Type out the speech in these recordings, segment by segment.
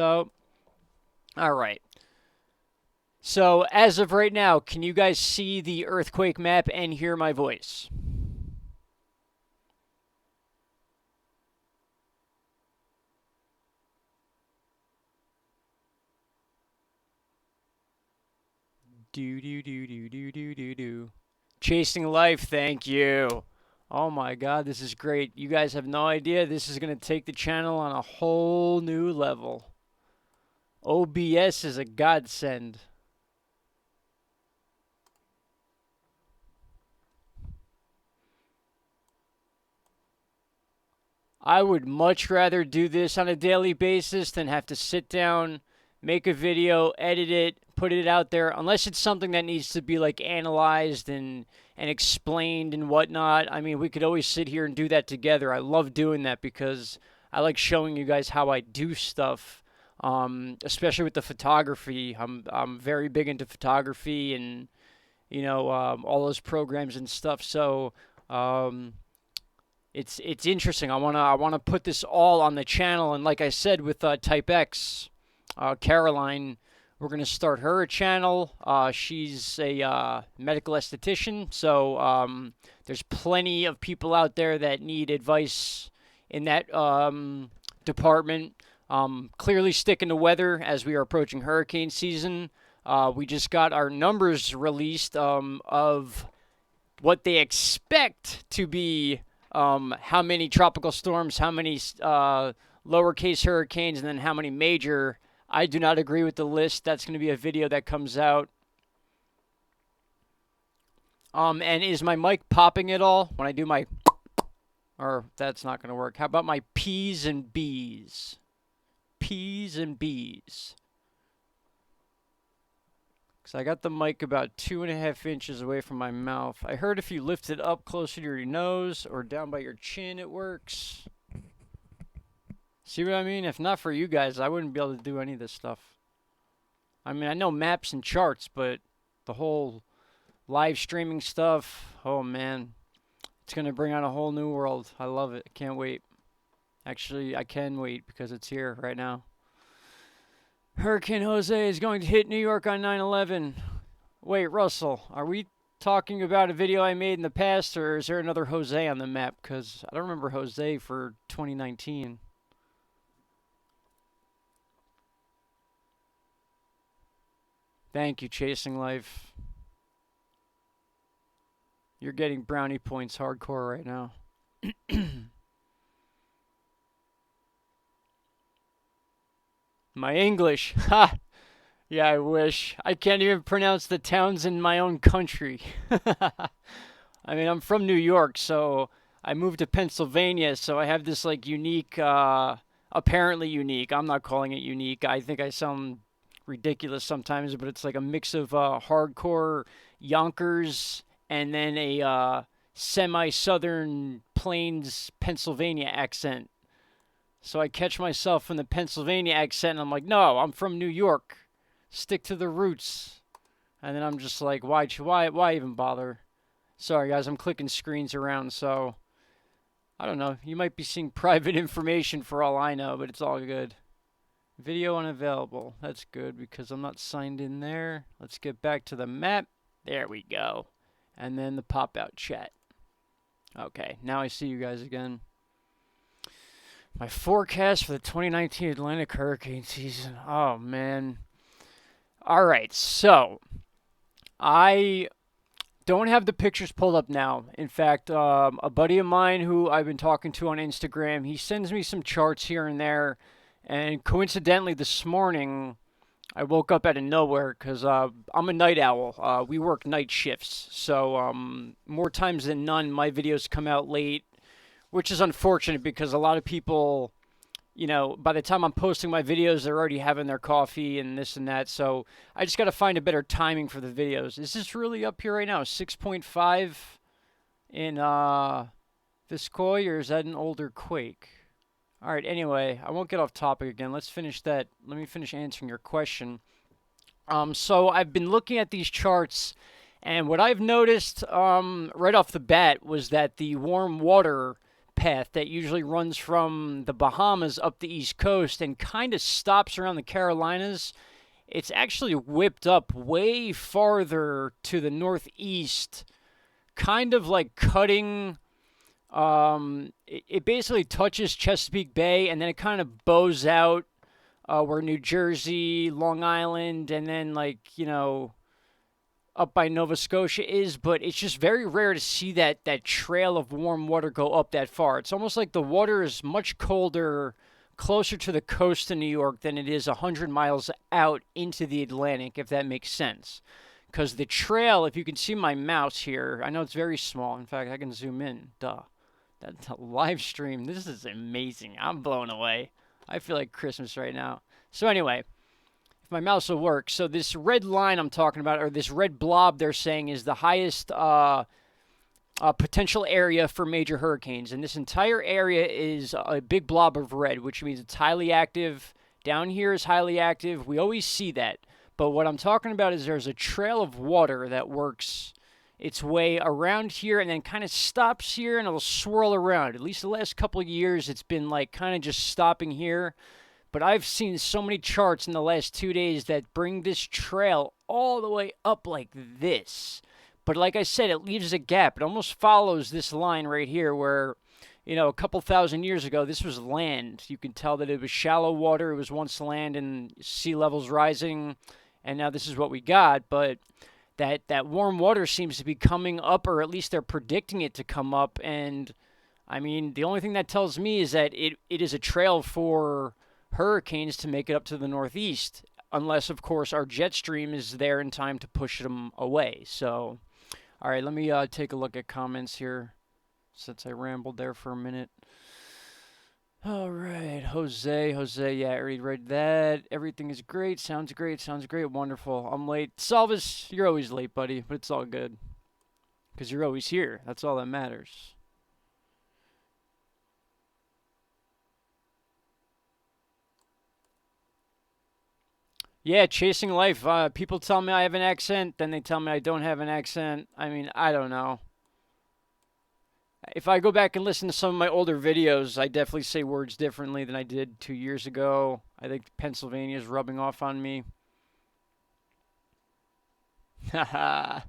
So, all right. So, as of right now, can you guys see the earthquake map and hear my voice? Do do do do do do do do. Chasing life, thank you. Oh my god, this is great. You guys have no idea. This is going to take the channel on a whole new level. OBS is a godsend. I would much rather do this on a daily basis than have to sit down, make a video, edit it, put it out there, unless it's something that needs to be like analyzed and explained and whatnot. I mean, we could always sit here and do that together. I love doing that because I like showing you guys how I do stuff. Especially with the photography. I'm very big into photography and all those programs and stuff. So it's interesting. I wanna put this all on the channel, and like I said with Type X, Caroline, we're gonna start her a channel. She's a medical esthetician, so there's plenty of people out there that need advice in that department. Clearly sticking to weather as we are approaching hurricane season. We just got our numbers released of what they expect to be how many tropical storms, how many lowercase hurricanes, and then how many major. I do not agree with the list. That's going to be a video that comes out. And is my mic popping at all when I do my... Or that's not going to work. How about my P's and B's? P's and B's. Because I got the mic about 2.5 inches away from my mouth. I heard if you lift it up closer to your nose or down by your chin, it works. See what I mean? If not for you guys, I wouldn't be able to do any of this stuff. I mean, I know maps and charts, but the whole live streaming stuff, oh man, it's going to bring on a whole new world. I love it. I can't wait. Actually, I can wait because it's here right now. Hurricane Jose is going to hit New York on 9/11. Wait, Russell, are we talking about a video I made in the past, or is there another Jose on the map? Because I don't remember Jose for 2019. Thank you, Chasing Life. You're getting brownie points hardcore right now. My English. Ha! Yeah, I wish. I can't even pronounce the towns in my own country. I mean, I'm from New York, so I moved to Pennsylvania, so I have this like unique, apparently unique. I'm not calling it unique. I think I sound ridiculous sometimes, but it's like a mix of hardcore Yonkers and then a semi-southern Plains Pennsylvania accent. So I catch myself in the Pennsylvania accent, and I'm like, no, I'm from New York. Stick to the roots. And then I'm just like, why even bother? Sorry, guys, I'm clicking screens around, so I don't know. You might be seeing private information for all I know, but it's all good. Video unavailable. That's good because I'm not signed in there. Let's get back to the map. There we go. And then the pop-out chat. Okay, now I see you guys again. My forecast for the 2019 Atlantic hurricane season. Oh, man. All right, so I don't have the pictures pulled up now. In fact, a buddy of mine who I've been talking to on Instagram, he sends me some charts here and there. And coincidentally, this morning, I woke up out of nowhere because I'm a night owl. We work night shifts. So more times than none, my videos come out late, which is unfortunate because a lot of people, by the time I'm posting my videos, they're already having their coffee and this and that. So I just got to find a better timing for the videos. Is this really up here right now? 6.5 in Viscoy, or is that an older quake? All right, anyway, I won't get off topic again. Let's finish that. Let me finish answering your question. So I've been looking at these charts, and what I've noticed right off the bat was that the warm water path that usually runs from the Bahamas up the East Coast and kind of stops around the Carolinas. It's actually whipped up way farther to the northeast, kind of like cutting. It basically touches Chesapeake Bay and then it kind of bows out where New Jersey, Long Island, and then like up by Nova Scotia is. But it's just very rare to see that trail of warm water go up that far. It's almost like the water is much colder closer to the coast of New York than it is 100 miles out into the Atlantic, if that makes sense. Because the trail, if you can see my mouse here, I know it's very small. In fact, I can zoom in. Duh. That's a live stream. This is amazing. I'm blown away. I feel like Christmas right now. So anyway, if my mouse will work. So this red line I'm talking about, or this red blob they're saying, is the highest potential area for major hurricanes. And this entire area is a big blob of red, which means it's highly active. Down here is highly active. We always see that. But what I'm talking about is there's a trail of water that works its way around here and then kind of stops here and it'll swirl around. At least the last couple of years, it's been like kind of just stopping here. But I've seen so many charts in the last 2 days that bring this trail all the way up like this. But like I said, it leaves a gap. It almost follows this line right here where, a couple thousand years ago, this was land. You can tell that it was shallow water. It was once land and sea levels rising. And now this is what we got. But that warm water seems to be coming up, or at least they're predicting it to come up. And, I mean, the only thing that tells me is that it is a trail for hurricanes to make it up to the northeast. Unless, of course, our jet stream is there in time to push them away. So... all right, let me take a look at comments here since I rambled there for a minute. All right, Jose, yeah, I already read that. Everything is great, sounds great, wonderful. I'm late. Salvis, you're always late, buddy, but it's all good. Because you're always here. That's all that matters. Yeah, chasing life. People tell me I have an accent, then they tell me I don't have an accent. I mean, I don't know. If I go back and listen to some of my older videos, I definitely say words differently than I did 2 years ago. I think Pennsylvania is rubbing off on me. Haha.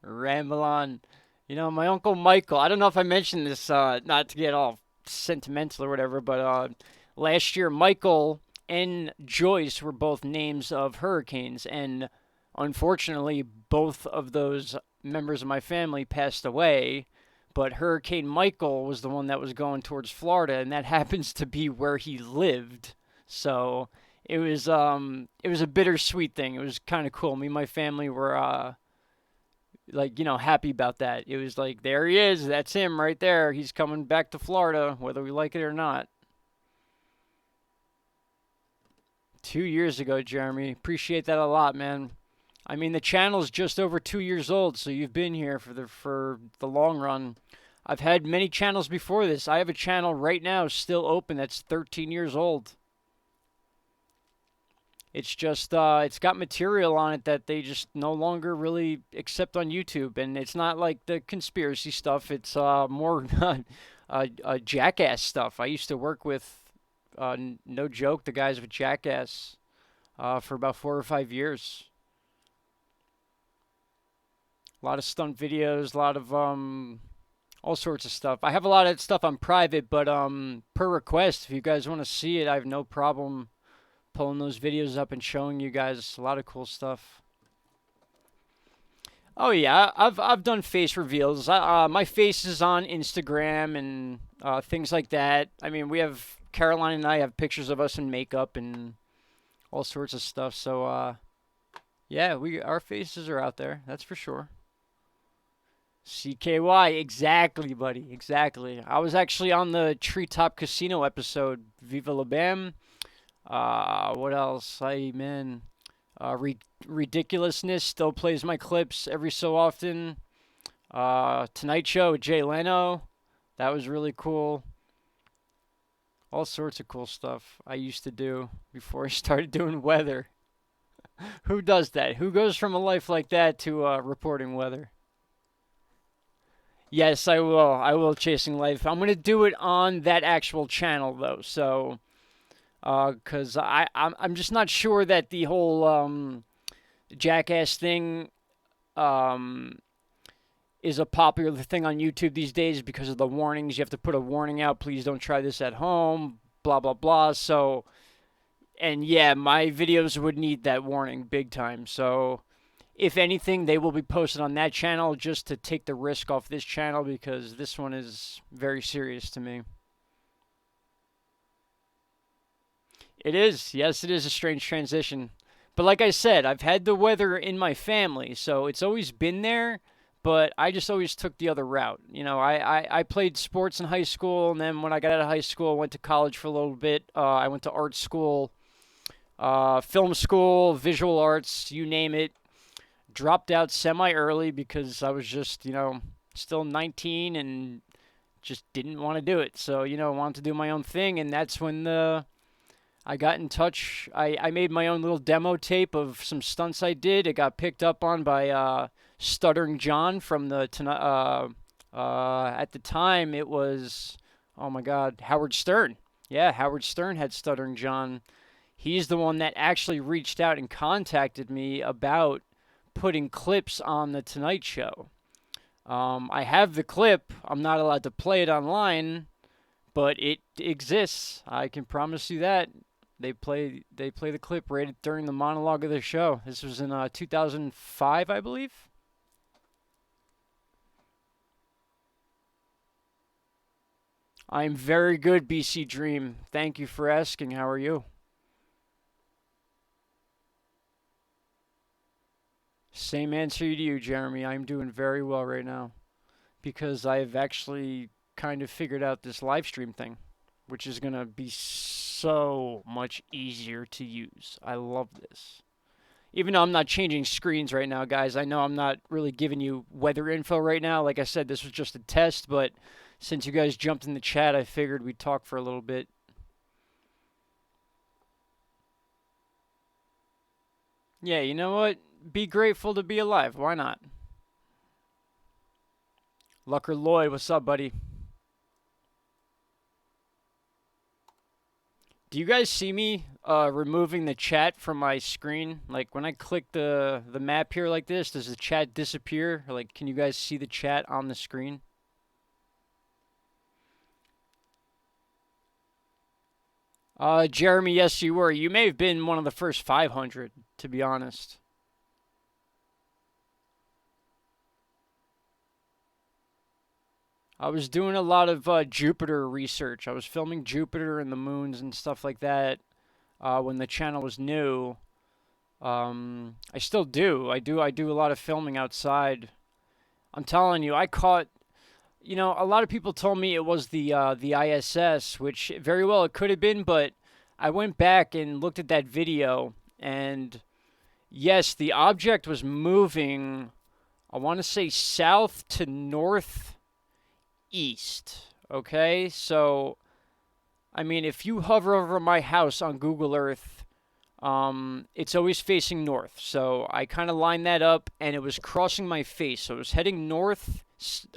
Ramble on. My Uncle Michael, I don't know if I mentioned this, not to get all sentimental or whatever, but last year, Michael and Joyce were both names of hurricanes, and unfortunately, both of those members of my family passed away. But Hurricane Michael was the one that was going towards Florida, and that happens to be where he lived. So it was a bittersweet thing. It was kind of cool. Me and my family were happy about that. It was like, there he is. That's him right there. He's coming back to Florida, whether we like it or not. 2 years ago, Jeremy. Appreciate that a lot, man. I mean, the channel's just over 2 years old, so you've been here for the long run. I've had many channels before this. I have a channel right now still open that's 13 years old. It's just, it's got material on it that they just no longer really accept on YouTube. And it's not like the conspiracy stuff. It's more jackass stuff. I used to work with, no joke, the guys with Jackass for about 4 or 5 years. A lot of stunt videos, a lot of all sorts of stuff. I have a lot of stuff on private, but per request, if you guys want to see it, I have no problem pulling those videos up and showing you guys a lot of cool stuff. Oh yeah, I've done face reveals. My face is on Instagram and things like that. I mean, Caroline and I have pictures of us in makeup and all sorts of stuff. So yeah, our faces are out there. That's for sure. CKY, exactly, buddy, exactly. I was actually on the Treetop Casino episode. Viva la Bam. What else? Ridiculousness still plays my clips every so often. Tonight Show with Jay Leno. That was really cool. All sorts of cool stuff I used to do before I started doing weather. Who does that? Who goes from a life like that to reporting weather? Yes, I will. I will chasing life. I'm gonna do it on that actual channel though. So, cause I'm just not sure that the whole jackass thing um is a popular thing on YouTube these days because of the warnings. You have to put a warning out. Please don't try this at home. Blah blah blah. So, and yeah, my videos would need that warning big time. So, if anything, they will be posted on that channel just to take the risk off this channel because this one is very serious to me. It is. Yes, it is a strange transition. But like I said, I've had the weather in my family, so it's always been there, but I just always took the other route. You know, I played sports in high school, and then when I got out of high school, I went to college for a little bit. I went to art school, film school, visual arts, you name it. Dropped out semi early because I was just, still 19 and just didn't want to do it. So, wanted to do my own thing, and that's when I got in touch. I made my own little demo tape of some stunts I did. It got picked up on by Stuttering John from the at the time it was, oh my God, Howard Stern. Yeah, Howard Stern had Stuttering John. He's the one that actually reached out and contacted me about putting clips on the Tonight Show. I have the clip. I'm not allowed to play it online, but it exists. I can promise you that. They play the clip right during the monologue of the show. This was in 2005, I believe. I'm very good, BC Dream. Thank you for asking. How are you? Same answer to you, Jeremy. I'm doing very well right now because I've actually kind of figured out this live stream thing, which is going to be so much easier to use. I love this. Even though I'm not changing screens right now, guys, I know I'm not really giving you weather info right now. Like I said, this was just a test, but since you guys jumped in the chat, I figured we'd talk for a little bit. Yeah, you know what? Be grateful to be alive. Why not? Lucker Lloyd, what's up, buddy? Do you guys see me removing the chat from my screen? Like when I click the map here like this, does the chat disappear? Like, can you guys see the chat on the screen? Jeremy, yes, you were. You may have been one of the first 500, to be honest. I was doing a lot of Jupiter research. I was filming Jupiter and the moons and stuff like that when the channel was new. I still do. I do a lot of filming outside. I'm telling you, I caught. A lot of people told me it was the ISS, which very well it could have been, but I went back and looked at that video, and yes, the object was moving. I want to say south to northeast. Okay, so I mean, if you hover over my house on Google Earth, it's always facing north. So I kind of lined that up, and it was crossing my face. So it was heading northeast,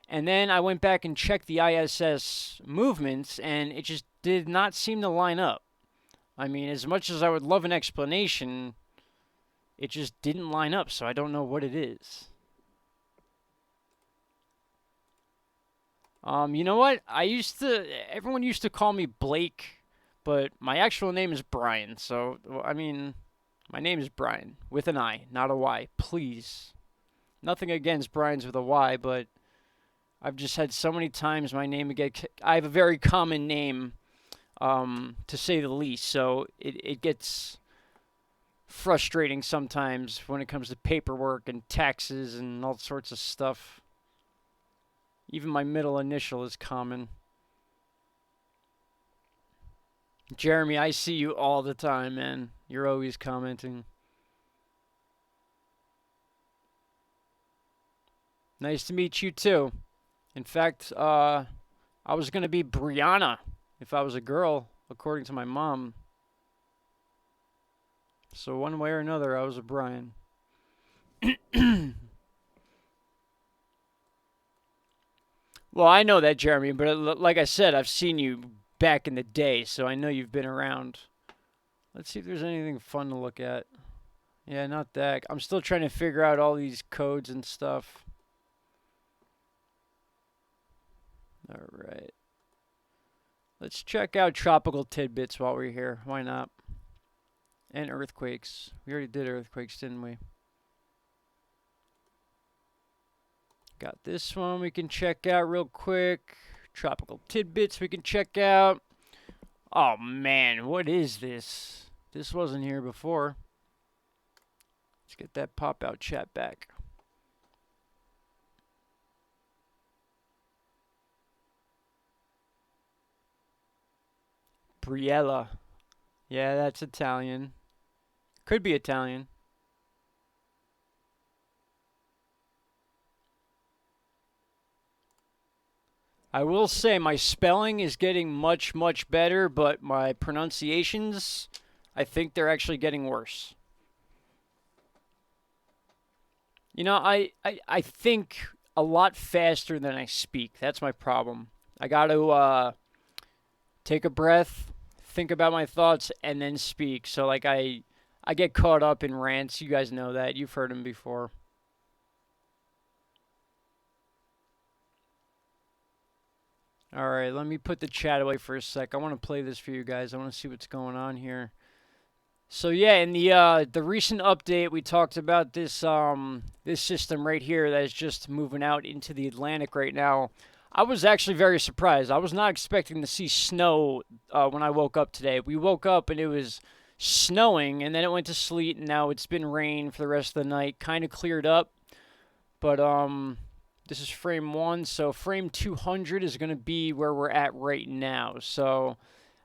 and then I went back and checked the ISS movements, and it just did not seem to line up. I mean, as much as I would love an explanation, it just didn't line up. So I don't know what it is. You know what? Everyone used to call me Blake, but my actual name is Brian. So, well, I mean, my name is Brian with an I, not a Y. Please. Nothing against Brian's with a Y, but I've just had so many times my name get. I have a very common name, to say the least. So it gets frustrating sometimes when it comes to paperwork and taxes and all sorts of stuff. Even my middle initial is common. Jeremy, I see you all the time, man. You're always commenting. Nice to meet you too. In fact, I was gonna be Brianna if I was a girl, according to my mom. So one way or another, I was a Brian. Well, I know that, Jeremy, but like I said, I've seen you back in the day, so I know you've been around. Let's see if there's anything fun to look at. Yeah, not that. I'm still trying to figure out all these codes and stuff. All right. Let's check out tropical tidbits while we're here. Why not? And earthquakes. We already did earthquakes, didn't we? Got this one we can check out real quick. Tropical tidbits we can check out. Oh man, what is this? This wasn't here before. Let's get that pop out chat back. Briella. Yeah, that's Italian. Could be Italian. I will say my spelling is getting much, much better, but my pronunciations, I think they're actually getting worse. You know, I think a lot faster than I speak. That's my problem. I got to take a breath, think about my thoughts, and then speak. So, like, I get caught up in rants. You guys know that. You've heard them before. All right, let me put the chat away for a sec. I want to play this for you guys. I want to see what's going on here. So yeah, in the recent update, we talked about this system right here that is just moving out into the Atlantic right now. I was actually very surprised. I was not expecting to see snow when I woke up today. We woke up and it was snowing, and then it went to sleet, and now it's been rain for the rest of the night. Kind of cleared up, but this is frame 1, so frame 200 is going to be where we're at right now. So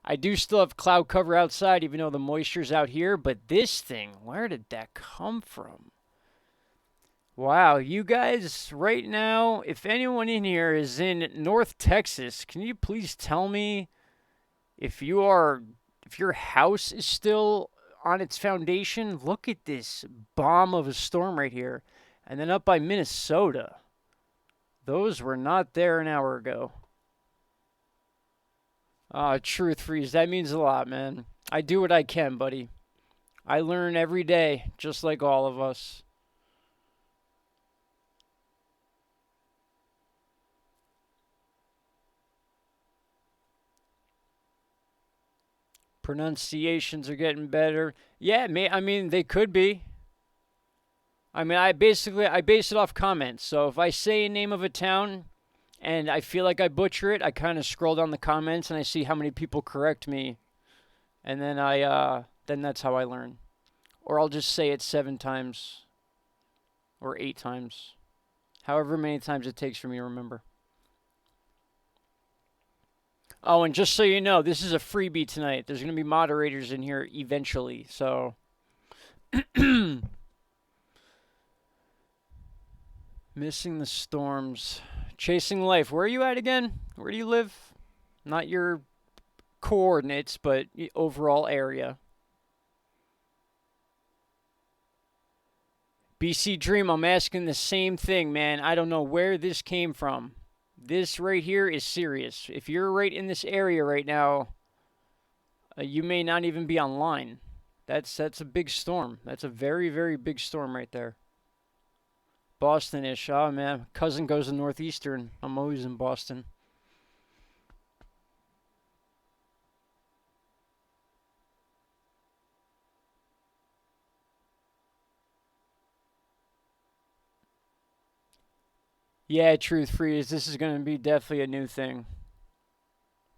I do still have cloud cover outside, even though the moisture's out here. But this thing, where did that come from? Wow, you guys, right now, if anyone in here is in North Texas, can you please tell me if if your house is still on its foundation? Look at this bomb of a storm right here. And then up by Minnesota. Those were not there an hour ago. Truth freeze. That means a lot, man. I do what I can, buddy. I learn every day, just like all of us. Pronunciations are getting better. Yeah, I mean they could be. I mean, I base it off comments. So if I say a name of a town and I feel like I butcher it, I kind of scroll down the comments and I see how many people correct me, and then that's how I learn. Or I'll just say it 7 times or 8 times, however many times it takes for me to remember. Oh, and just so you know, this is a freebie tonight. There's going to be moderators in here eventually, so missing the storms. Chasing life. Where are you at again? Where do you live? Not your coordinates, but overall area. BC Dream, I'm asking the same thing, man. I don't know where this came from. This right here is serious. If you're right in this area right now, you may not even be online. That's a big storm. That's a very, very big storm right there. Boston-ish. Oh, man. Cousin goes to Northeastern. I'm always in Boston. Yeah, Truth Freeze. This is going to be definitely a new thing.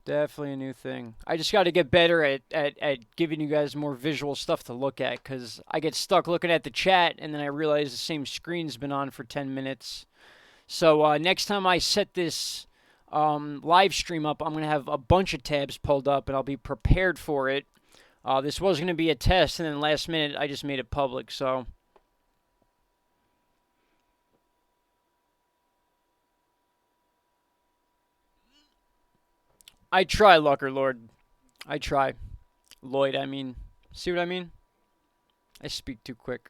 Definitely a new thing. I just got to get better at giving you guys more visual stuff to look at, because I get stuck looking at the chat and then I realize the same screen's been on for 10 minutes. So next time I set this live stream up, I'm going to have a bunch of tabs pulled up and I'll be prepared for it. This was going to be a test, and then last minute I just made it public, so I try, Lucker Lord. I try. Lloyd, I mean. See what I mean? I speak too quick.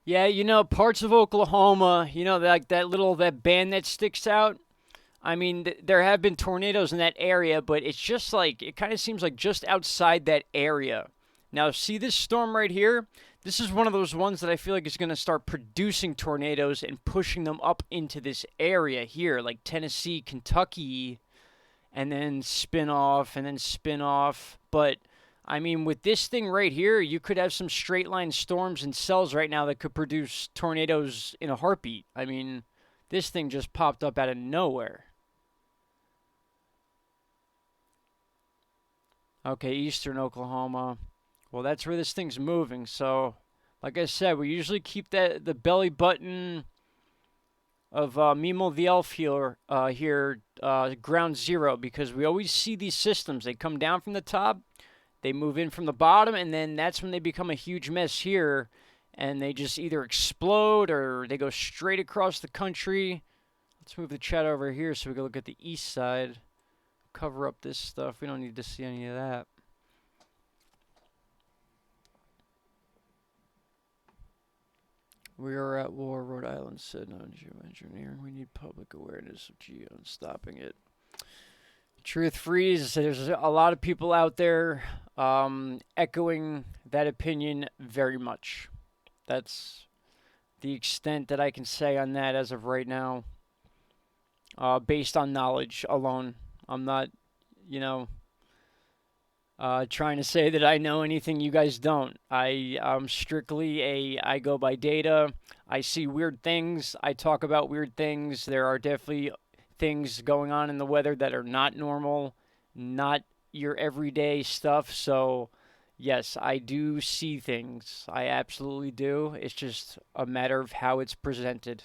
Yeah, parts of Oklahoma, like that band that sticks out. I mean, there have been tornadoes in that area, but it's just like it kind of seems like just outside that area. Now, see this storm right here? This is one of those ones that I feel like is going to start producing tornadoes and pushing them up into this area here, like Tennessee, Kentucky, and then spin off and then spin off. But I mean, with this thing right here, you could have some straight line storms and cells right now that could produce tornadoes in a heartbeat. I mean, this thing just popped up out of nowhere. Okay, eastern Oklahoma. Well, that's where this thing's moving. So, like I said, we usually keep the belly button of Mimo the Elf here, ground zero, because we always see these systems. They come down from the top, they move in from the bottom, and then that's when they become a huge mess here, and they just either explode or they go straight across the country. Let's move the chat over here so we can look at the east side. Cover up this stuff. We don't need to see any of that. We are at war, Rhode Island said, no geoengineering. We need public awareness of geo and stopping it. Truth Freeze, there's a lot of people out there echoing that opinion very much. That's the extent that I can say on that as of right now, based on knowledge alone. I'm not, you know, trying to say that I know anything you guys don't. I'm strictly I go by data. I see weird things. I talk about weird things. There are definitely things going on in the weather that are not normal, not your everyday stuff. So, yes, I do see things. I absolutely do. It's just a matter of how it's presented.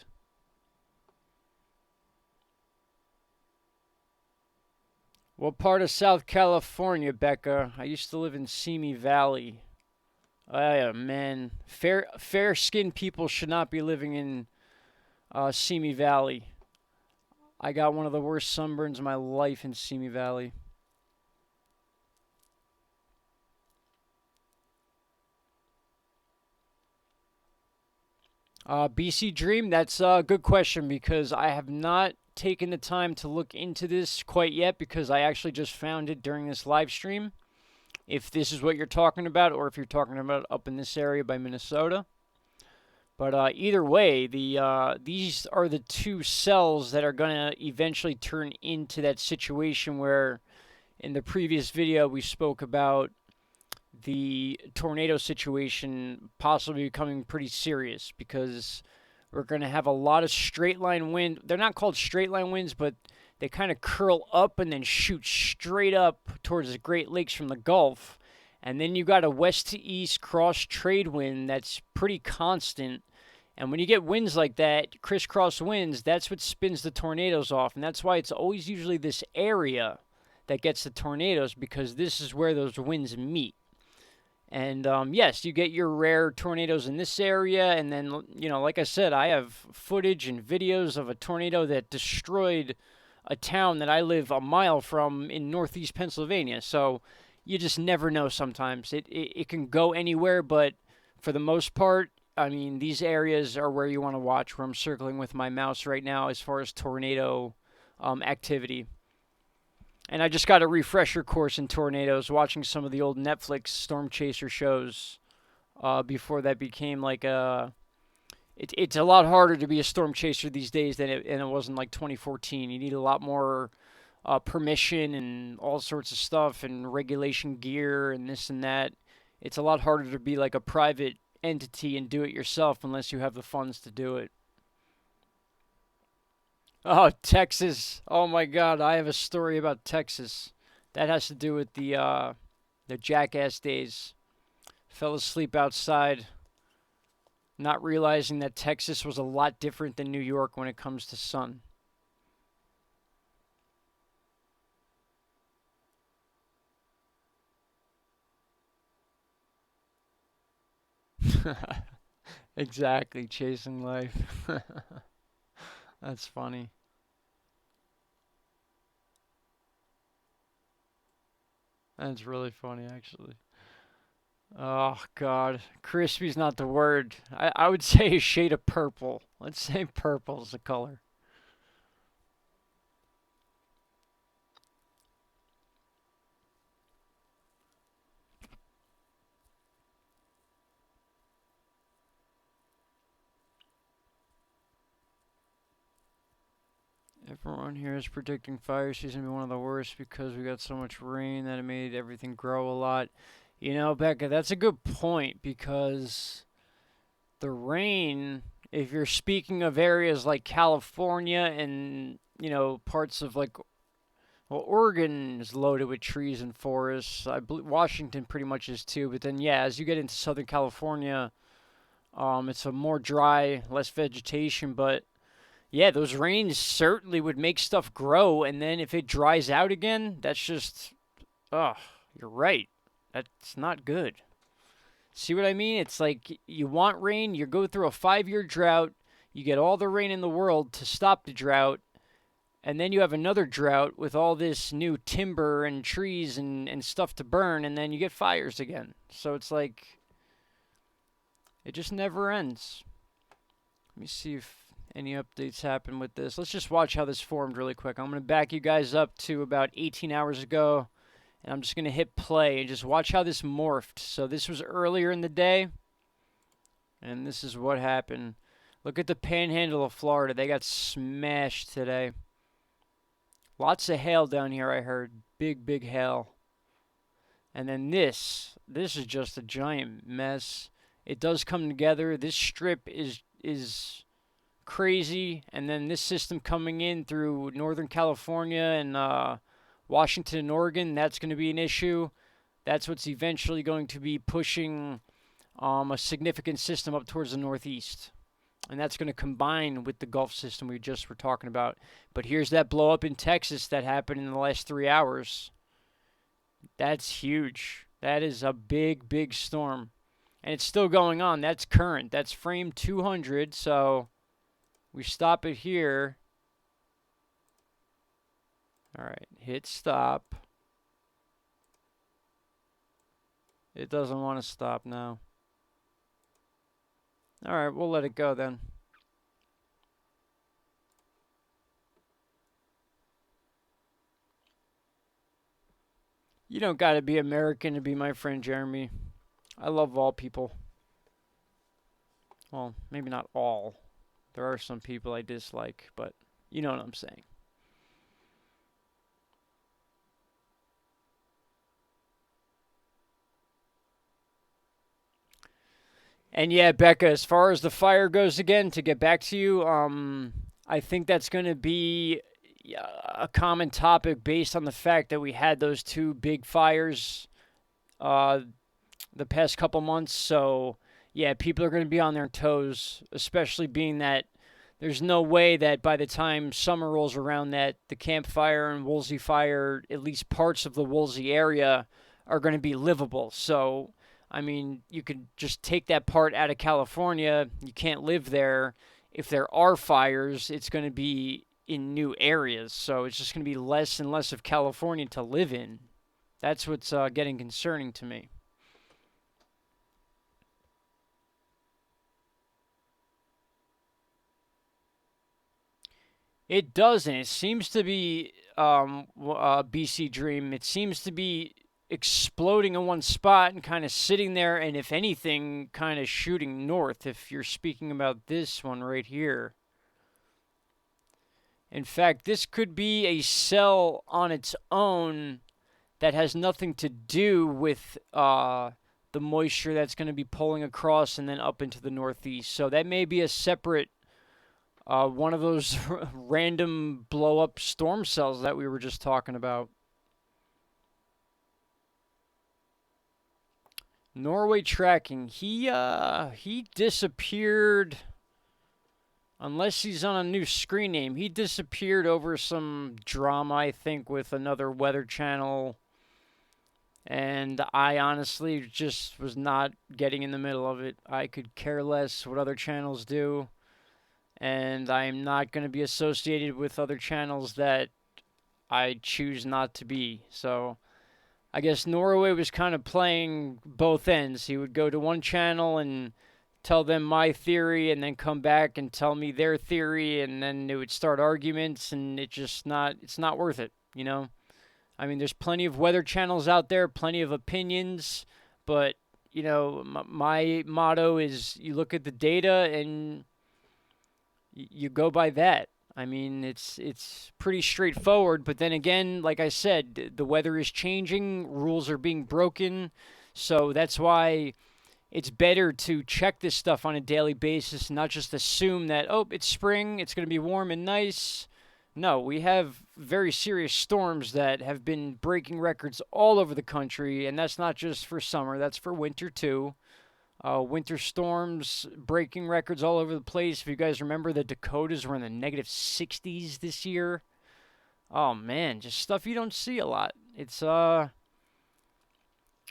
What part of South California, Becca? I used to live in Simi Valley. Oh, yeah, man. Fair skinned people should not be living in Simi Valley. I got one of the worst sunburns of my life in Simi Valley. BC Dream, that's a good question because I have not taken the time to look into this quite yet because I actually just found it during this live stream. If this is what you're talking about, or if you're talking about up in this area by Minnesota. But either way, these are the two cells that are going to eventually turn into that situation where in the previous video we spoke about the tornado situation possibly becoming pretty serious because we're going to have a lot of straight line wind. They're not called straight line winds, but they kind of curl up and then shoot straight up towards the Great Lakes from the Gulf. And then you got a west to east cross trade wind that's pretty constant. And when you get winds like that, crisscross winds, that's what spins the tornadoes off. And that's why it's always usually this area that gets the tornadoes because this is where those winds meet. And yes, you get your rare tornadoes in this area. And then, like I said, I have footage and videos of a tornado that destroyed a town that I live a mile from in northeast Pennsylvania. So you just never know sometimes. It can go anywhere, but for the most part, I mean, these areas are where you want to watch, where I'm circling with my mouse right now as far as tornado activity. And I just got a refresher course in tornadoes, watching some of the old Netflix storm chaser shows before that became like a. It's a lot harder to be a storm chaser these days than it was in like 2014. You need a lot more permission and all sorts of stuff and regulation gear and this and that. It's a lot harder to be like a private entity and do it yourself unless you have the funds to do it. Oh, Texas. Oh my God, I have a story about Texas. That has to do with the jackass days. Fell asleep outside, not realizing that Texas was a lot different than New York when it comes to sun. Exactly, chasing life. That's funny. That's really funny, actually. Oh God, crispy's not the word. I would say a shade of purple. Let's say purple is the color. Everyone here is predicting fire season to be one of the worst because we got so much rain that it made everything grow a lot. You know, Becca, that's a good point because the rain, if you're speaking of areas like California and, parts of like, well, Oregon is loaded with trees and forests. I believe Washington pretty much is too. But then, yeah, as you get into Southern California, it's a more dry, less vegetation. But yeah, those rains certainly would make stuff grow. And then if it dries out again, that's just, ugh, you're right. That's not good. See what I mean? It's like you want rain, you go through a 5 year drought, you get all the rain in the world to stop the drought, and then you have another drought with all this new timber and trees and stuff to burn, and then you get fires again. So it's like, it just never ends. Let me see if any updates happen with this. Let's just watch how this formed really quick. I'm going to back you guys up to about 18 hours ago, and I'm just going to hit play and just watch how this morphed. So this was earlier in the day, and this is what happened. Look at the panhandle of Florida. They got smashed today. Lots of hail down here, I heard. Big, big hail. And then this is just a giant mess. It does come together. This strip is crazy. And then this system coming in through Northern California and Washington and Oregon, that's going to be an issue. That's what's eventually going to be pushing a significant system up towards the Northeast. And that's going to combine with the Gulf system we just were talking about. But here's that blow up in Texas that happened in the last 3 hours. That's huge. That is a big, big storm. And it's still going on. That's current. That's frame 200. So we stop it here. All right. Hit stop. It doesn't want to stop now. All right. We'll let it go then. You don't got to be American to be my friend, Jeremy. I love all people. Well, maybe not all. There are some people I dislike, but you know what I'm saying. And yeah, Becca, as far as the fire goes again, to get back to you, I think that's going to be a common topic based on the fact that we had those two big fires uh, the past couple months. So, yeah, people are going to be on their toes, especially being that there's no way that by the time summer rolls around that the campfire and Woolsey fire, at least parts of the Woolsey area, are going to be livable. So, I mean, you could just take that part out of California. You can't live there. If there are fires, it's going to be in new areas. So it's just going to be less and less of California to live in. That's what's getting concerning to me. It doesn't. It seems to be BC Dream. It seems to be exploding in one spot and kind of sitting there, and if anything, kind of shooting north. If you're speaking about this one right here. In fact, this could be a cell on its own that has nothing to do with the moisture that's going to be pulling across and then up into the northeast. So that may be a separate one of those random blow up storm cells that we were just talking about. Norway tracking. He disappeared. Unless he's on a new screen name, he disappeared over some drama, I think, with another weather channel. And I honestly just was not getting in the middle of it. I could care less what other channels do. And I'm not going to be associated with other channels that I choose not to be. So I guess Norway was kind of playing both ends. He would go to one channel and tell them my theory and then come back and tell me their theory, and then it would start arguments, and it's not worth it, you know? I mean, there's plenty of weather channels out there, plenty of opinions, but my motto is you look at the data and you go by that. I mean, it's pretty straightforward, but then again, like I said, the weather is changing, rules are being broken, so that's why it's better to check this stuff on a daily basis and not just assume that, oh, it's spring, it's going to be warm and nice. No, we have very serious storms that have been breaking records all over the country, and that's not just for summer, that's for winter too. Winter storms breaking records all over the place. If you guys remember, the Dakotas were in the negative 60s this year. Oh man, just stuff you don't see a lot. It's hard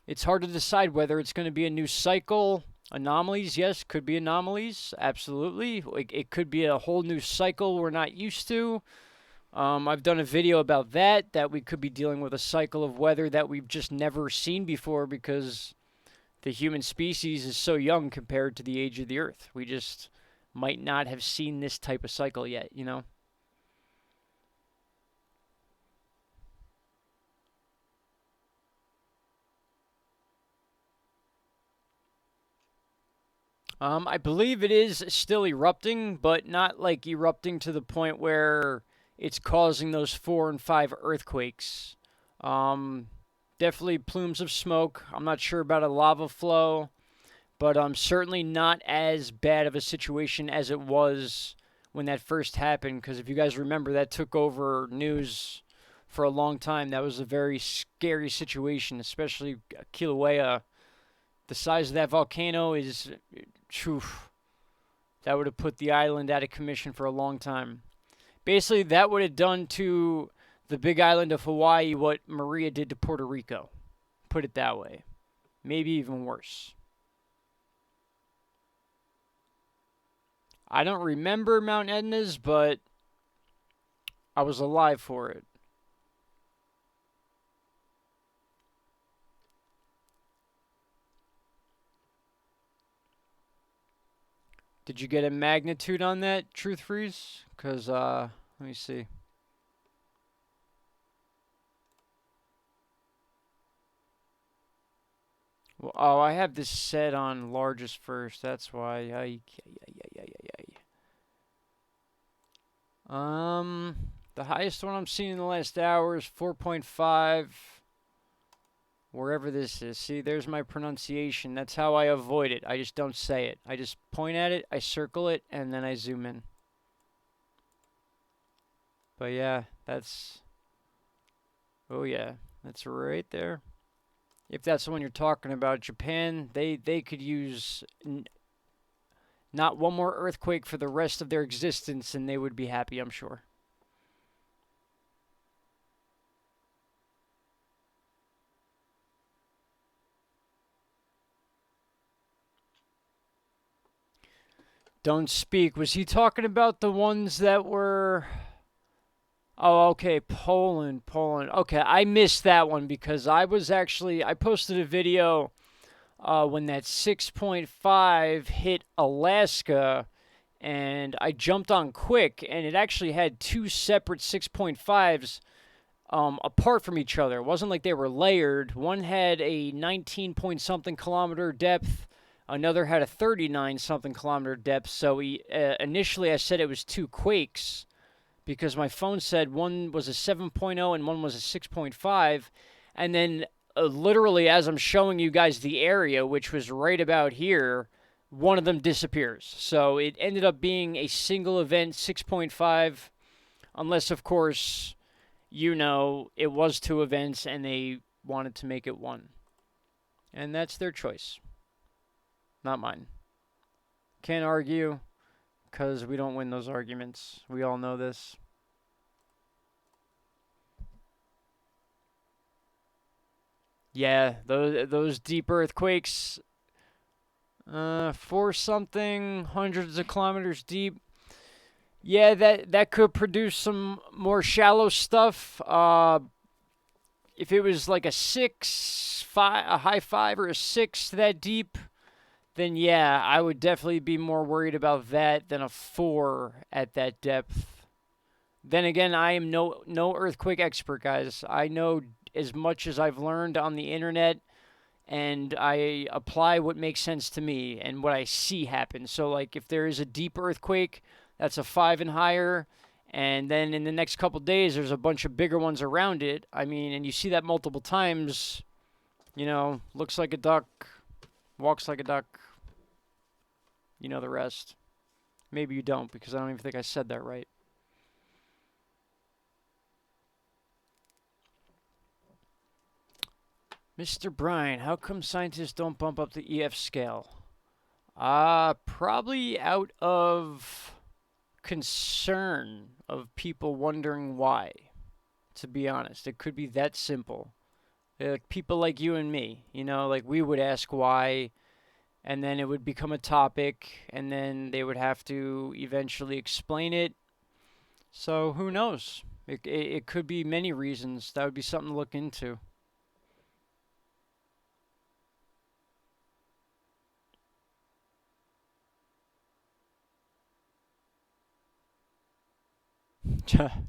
to decide whether it's going to be a new cycle. Anomalies, yes, could be anomalies, absolutely. It could be a whole new cycle we're not used to. I've done a video about that we could be dealing with a cycle of weather that we've just never seen before because the human species is so young compared to the age of the Earth. We just might not have seen this type of cycle yet, you know? I believe it is still erupting, but not like erupting to the point where it's causing those 4 and 5 earthquakes. Um, Definitely plumes of smoke. I'm not sure about a lava flow, but certainly not as bad of a situation as it was when that first happened. Because if you guys remember, that took over news for a long time. That was a very scary situation, especially Kilauea. The size of that volcano is, phew, that would have put the island out of commission for a long time. Basically, that would have done to the big island of Hawaii what Maria did to Puerto Rico. Put it that way. Maybe even worse. I don't remember Mount Etna's, but I was alive for it. Did you get a magnitude on that, Truth Freeze? Because, let me see. Well, oh, I have this set on largest first. That's why. The highest one I'm seeing in the last hour is 4.5. Wherever this is. See, there's my pronunciation. That's how I avoid it. I just don't say it. I just point at it, I circle it, and then I zoom in. But yeah, that's... Oh yeah, that's right there. If that's the one you're talking about, Japan, they could use not one more earthquake for the rest of their existence, and they would be happy, I'm sure. Don't speak. Was he talking about the ones that were... Oh, okay, Poland. Okay, I missed that one because I posted a video when that 6.5 hit Alaska, and I jumped on quick, and it actually had two separate 6.5s apart from each other. It wasn't like they were layered. One had a 19 point something kilometer depth. Another had a 39 something kilometer depth. So initially I said it was two quakes because my phone said one was a 7.0 and one was a 6.5. And then literally as I'm showing you guys the area, which was right about here, one of them disappears. So it ended up being a single event 6.5, unless, of course, it was two events and they wanted to make it one. And that's their choice, not mine. Can't argue because we don't win those arguments. We all know this. Yeah, those deep earthquakes, 4 something, hundreds of kilometers deep. Yeah, that could produce some more shallow stuff. if it was like a 6, 5, a high 5 or a 6 that deep, then yeah, I would definitely be more worried about that than a 4 at that depth. Then again, I am no earthquake expert, guys. I know as much as I've learned on the internet, and I apply what makes sense to me and what I see happen. So, like, if there is a deep earthquake, that's a 5 and higher, and then in the next couple days, there's a bunch of bigger ones around it. I mean, and you see that multiple times. Looks like a duck, walks like a duck. You know the rest. Maybe you don't, because I don't even think I said that right. Mr. Bryan, how come scientists don't bump up the EF scale? Probably out of concern of people wondering why. To be honest, it could be that simple. Like people like you and me, like we would ask why, and then it would become a topic, and then they would have to eventually explain it. So who knows? It could be many reasons. That would be something to look into.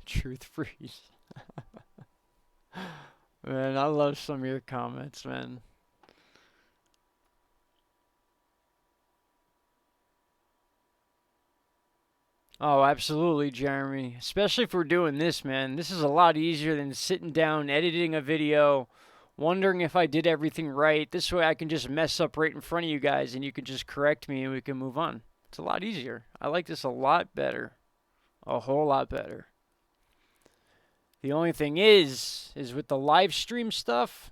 Truth freeze. Man, I love some of your comments, man. Oh, absolutely, Jeremy. Especially if we're doing this, man. This is a lot easier than sitting down, editing a video, wondering if I did everything right. This way I can just mess up right in front of you guys and you can just correct me and we can move on. It's a lot easier. I like this a lot better. A whole lot better. The only thing is with the live stream stuff,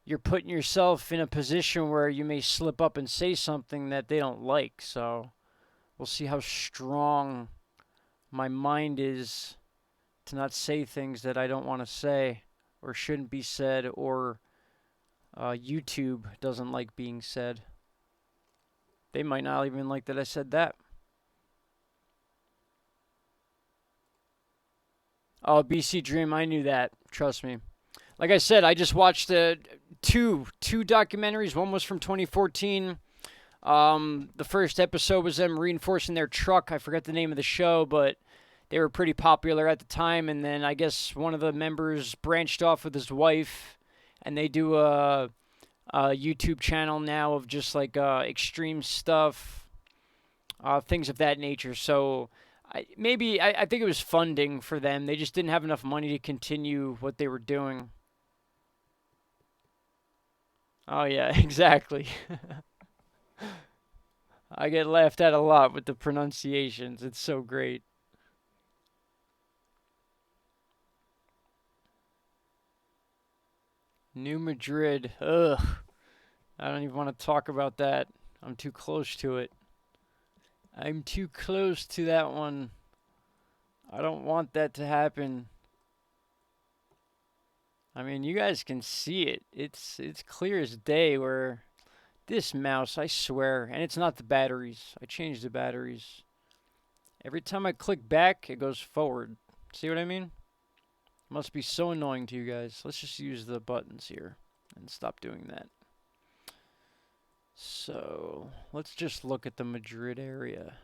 you're putting yourself in a position where you may slip up and say something that they don't like. So we'll see how strong my mind is to not say things that I don't want to say or shouldn't be said, or YouTube doesn't like being said. They might not even like that I said that. Oh, BC Dream, I knew that. Trust me. Like I said, I just watched two documentaries. One was from 2014. The first episode was them reinforcing their truck. I forget the name of the show, but they were pretty popular at the time. And then I guess one of the members branched off with his wife, and they do a YouTube channel now of just like extreme stuff, things of that nature. So I think it was funding for them. They just didn't have enough money to continue what they were doing. Oh yeah, exactly. I get laughed at a lot with the pronunciations. It's so great. New Madrid. Ugh. I don't even want to talk about that. I'm too close to it. I'm too close to that one. I don't want that to happen. I mean, you guys can see it. It's clear as day where this mouse, I swear, and it's not the batteries. I changed the batteries. Every time I click back, it goes forward. See what I mean? Must be so annoying to you guys. Let's just use the buttons here and stop doing that. So, let's just look at the Madrid area.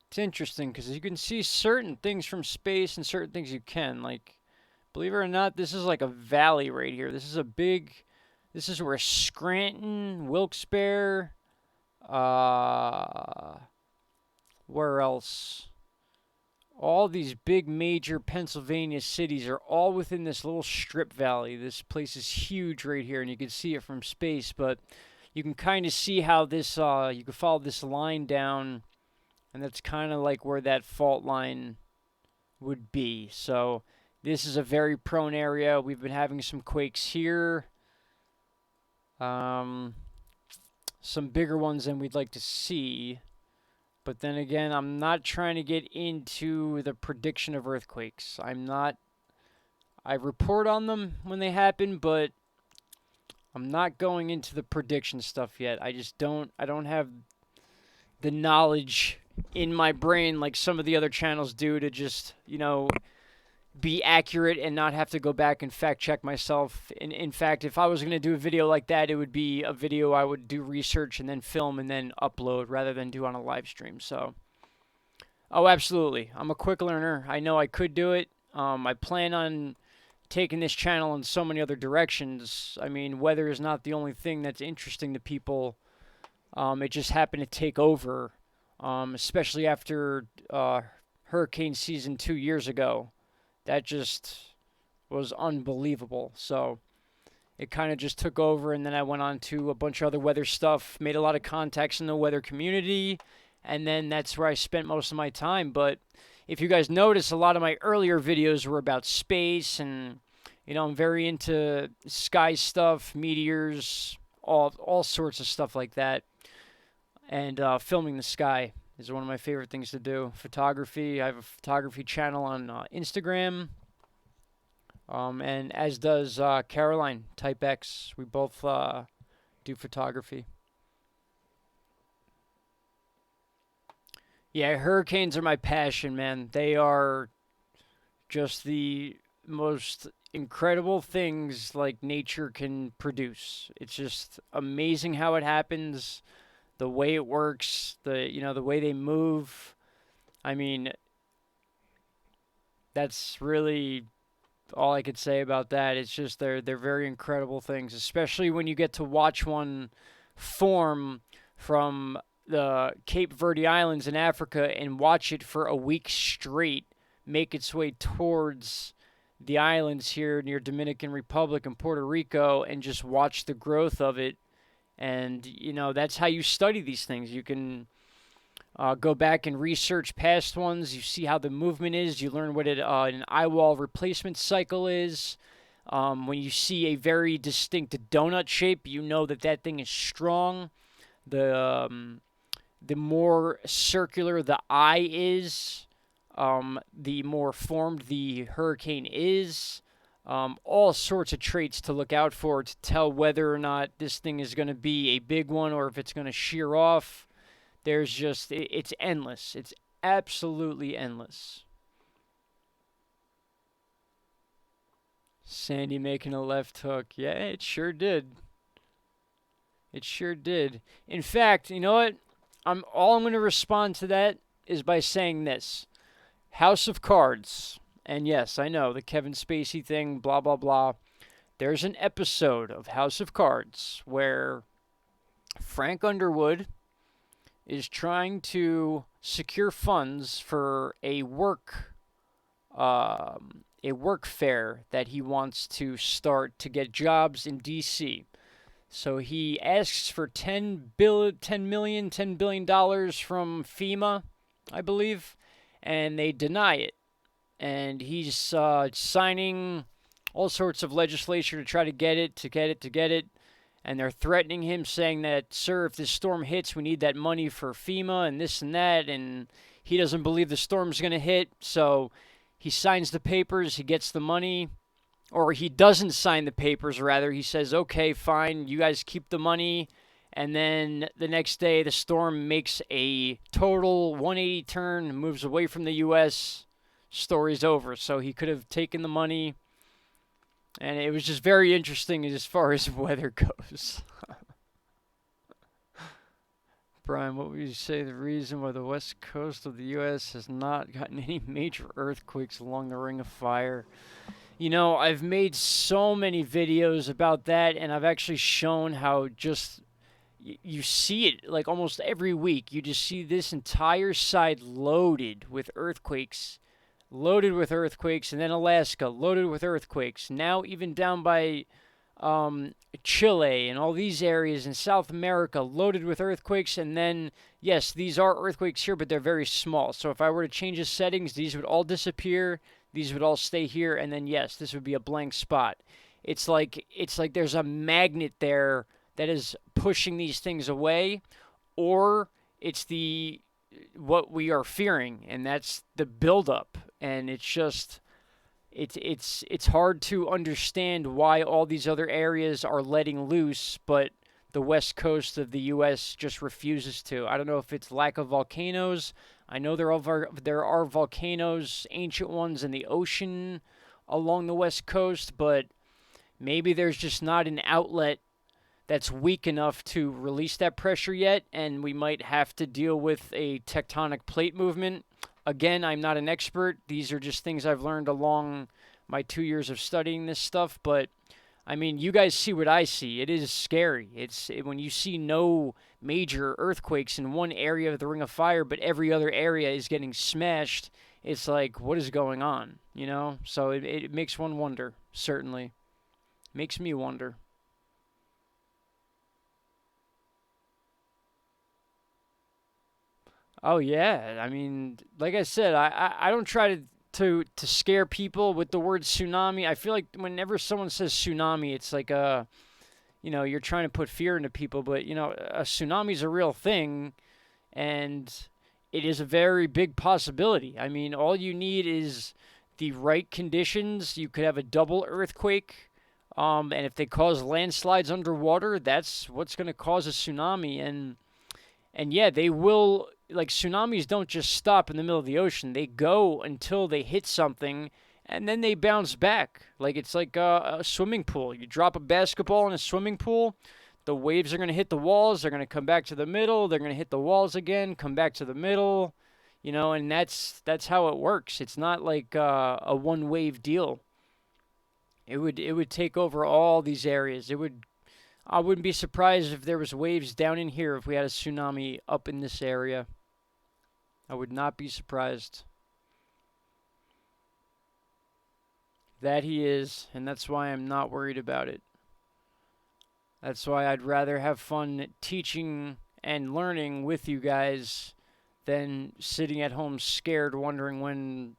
It's interesting because you can see certain things from space and certain things you can. Like, believe it or not, this is like a valley right here. This is where Scranton, Wilkes-Barre, where else? All these big major Pennsylvania cities are all within this little strip valley. This place is huge right here, and you can see it from space, but you can kind of see how this, you can follow this line down, and that's kind of like where that fault line would be. So this is a very prone area. We've been having some quakes here. Some bigger ones than we'd like to see. But then again, I'm not trying to get into the prediction of earthquakes. I report on them when they happen, but I'm not going into the prediction stuff yet. I don't have the knowledge in my brain like some of the other channels do to just, be accurate and not have to go back and fact check myself. In fact, if I was going to do a video like that, it would be a video I would do research and then film and then upload rather than do on a live stream. So, oh, absolutely. I'm a quick learner. I know I could do it. I plan on taking this channel in so many other directions. I mean, weather is not the only thing that's interesting to people. It just happened to take over, especially after hurricane season 2 years ago. That just was unbelievable. So it kind of just took over, and then I went on to a bunch of other weather stuff, made a lot of contacts in the weather community, and then that's where I spent most of my time. But if you guys notice, a lot of my earlier videos were about space, and I'm very into sky stuff, meteors, all sorts of stuff like that. And filming the sky is one of my favorite things to do. Photography. I have a photography channel on Instagram. And as does Caroline, Type X. We both do photography. Yeah, hurricanes are my passion, man. They are just the most incredible things like nature can produce. It's just amazing how it happens, the way it works, the way they move. I mean, that's really all I could say about that. It's just they're very incredible things, especially when you get to watch one form from the Cape Verde Islands in Africa and watch it for a week straight make its way towards the islands here near Dominican Republic and Puerto Rico, and just watch the growth of it. And that's how you study these things. You can go back and research past ones. You see how the movement is. You learn what an eye wall replacement cycle is. When you see a very distinct donut shape, you know that thing is strong. The more circular the eye is, the more formed the hurricane is. All sorts of traits to look out for to tell whether or not this thing is going to be a big one or if it's going to shear off. It's endless. It's absolutely endless. Sandy making a left hook. Yeah, it sure did. It sure did. In fact, you know what? I'm going to respond to that is by saying this. House of Cards. And yes, I know, the Kevin Spacey thing, blah, blah, blah. There's an episode of House of Cards where Frank Underwood is trying to secure funds for a work fair that he wants to start to get jobs in D.C. So he asks for $10 billion from FEMA, I believe, and they deny it. And he's signing all sorts of legislation to try to get it. And they're threatening him, saying that, sir, if this storm hits, we need that money for FEMA and this and that. And he doesn't believe the storm's going to hit. So he signs the papers, he gets the money. Or he doesn't sign the papers, rather. He says, okay, fine, you guys keep the money. And then the next day, the storm makes a total 180 turn, moves away from the U.S., story's over. So he could have taken the money. And it was just very interesting as far as weather goes. Brian, what would you say the reason why the west coast of the U.S. has not gotten any major earthquakes along the Ring of Fire? I've made so many videos about that, and I've actually shown how just you see it like almost every week. You just see this entire side loaded with earthquakes. And then Alaska, loaded with earthquakes. Now even down by Chile and all these areas in South America, loaded with earthquakes. And then, yes, these are earthquakes here, but they're very small. So if I were to change the settings, these would all disappear. These would all stay here. And then, yes, this would be a blank spot. It's like there's a magnet there that is pushing these things away, or it's what we are fearing, and that's the buildup. And it's just, it's hard to understand why all these other areas are letting loose, but the west coast of the U.S. just refuses to. I don't know if it's lack of volcanoes. I know there are volcanoes, ancient ones in the ocean along the west coast, but maybe there's just not an outlet that's weak enough to release that pressure yet, and we might have to deal with a tectonic plate movement. Again, I'm not an expert. These are just things I've learned along my 2 years of studying this stuff, but I mean, you guys see what I see. It is scary. When you see no major earthquakes in one area of the Ring of Fire, but every other area is getting smashed. It's like, what is going on? You know? So it makes one wonder. Certainly, makes me wonder. Oh yeah, I mean, like I said, I don't try to scare people with the word tsunami. I feel like whenever someone says tsunami, it's like you're trying to put fear into people, but a tsunami is a real thing, and it is a very big possibility. I mean, all you need is the right conditions. You could have a double earthquake, and if they cause landslides underwater, that's what's going to cause a tsunami. And yeah, they will. Like tsunamis don't just stop in the middle of the ocean. They go until they hit something, and then they bounce back. Like it's like a swimming pool. You drop a basketball in a swimming pool, the waves are going to hit the walls. They're going to come back to the middle. They're going to hit the walls again, come back to the middle. And that's how it works. It's not like a one wave deal. It would take over all these areas. It would I wouldn't be surprised if there was waves down in here if we had a tsunami up in this area. I would not be surprised. That he is, and that's why I'm not worried about it. That's why I'd rather have fun teaching and learning with you guys than sitting at home scared, wondering when.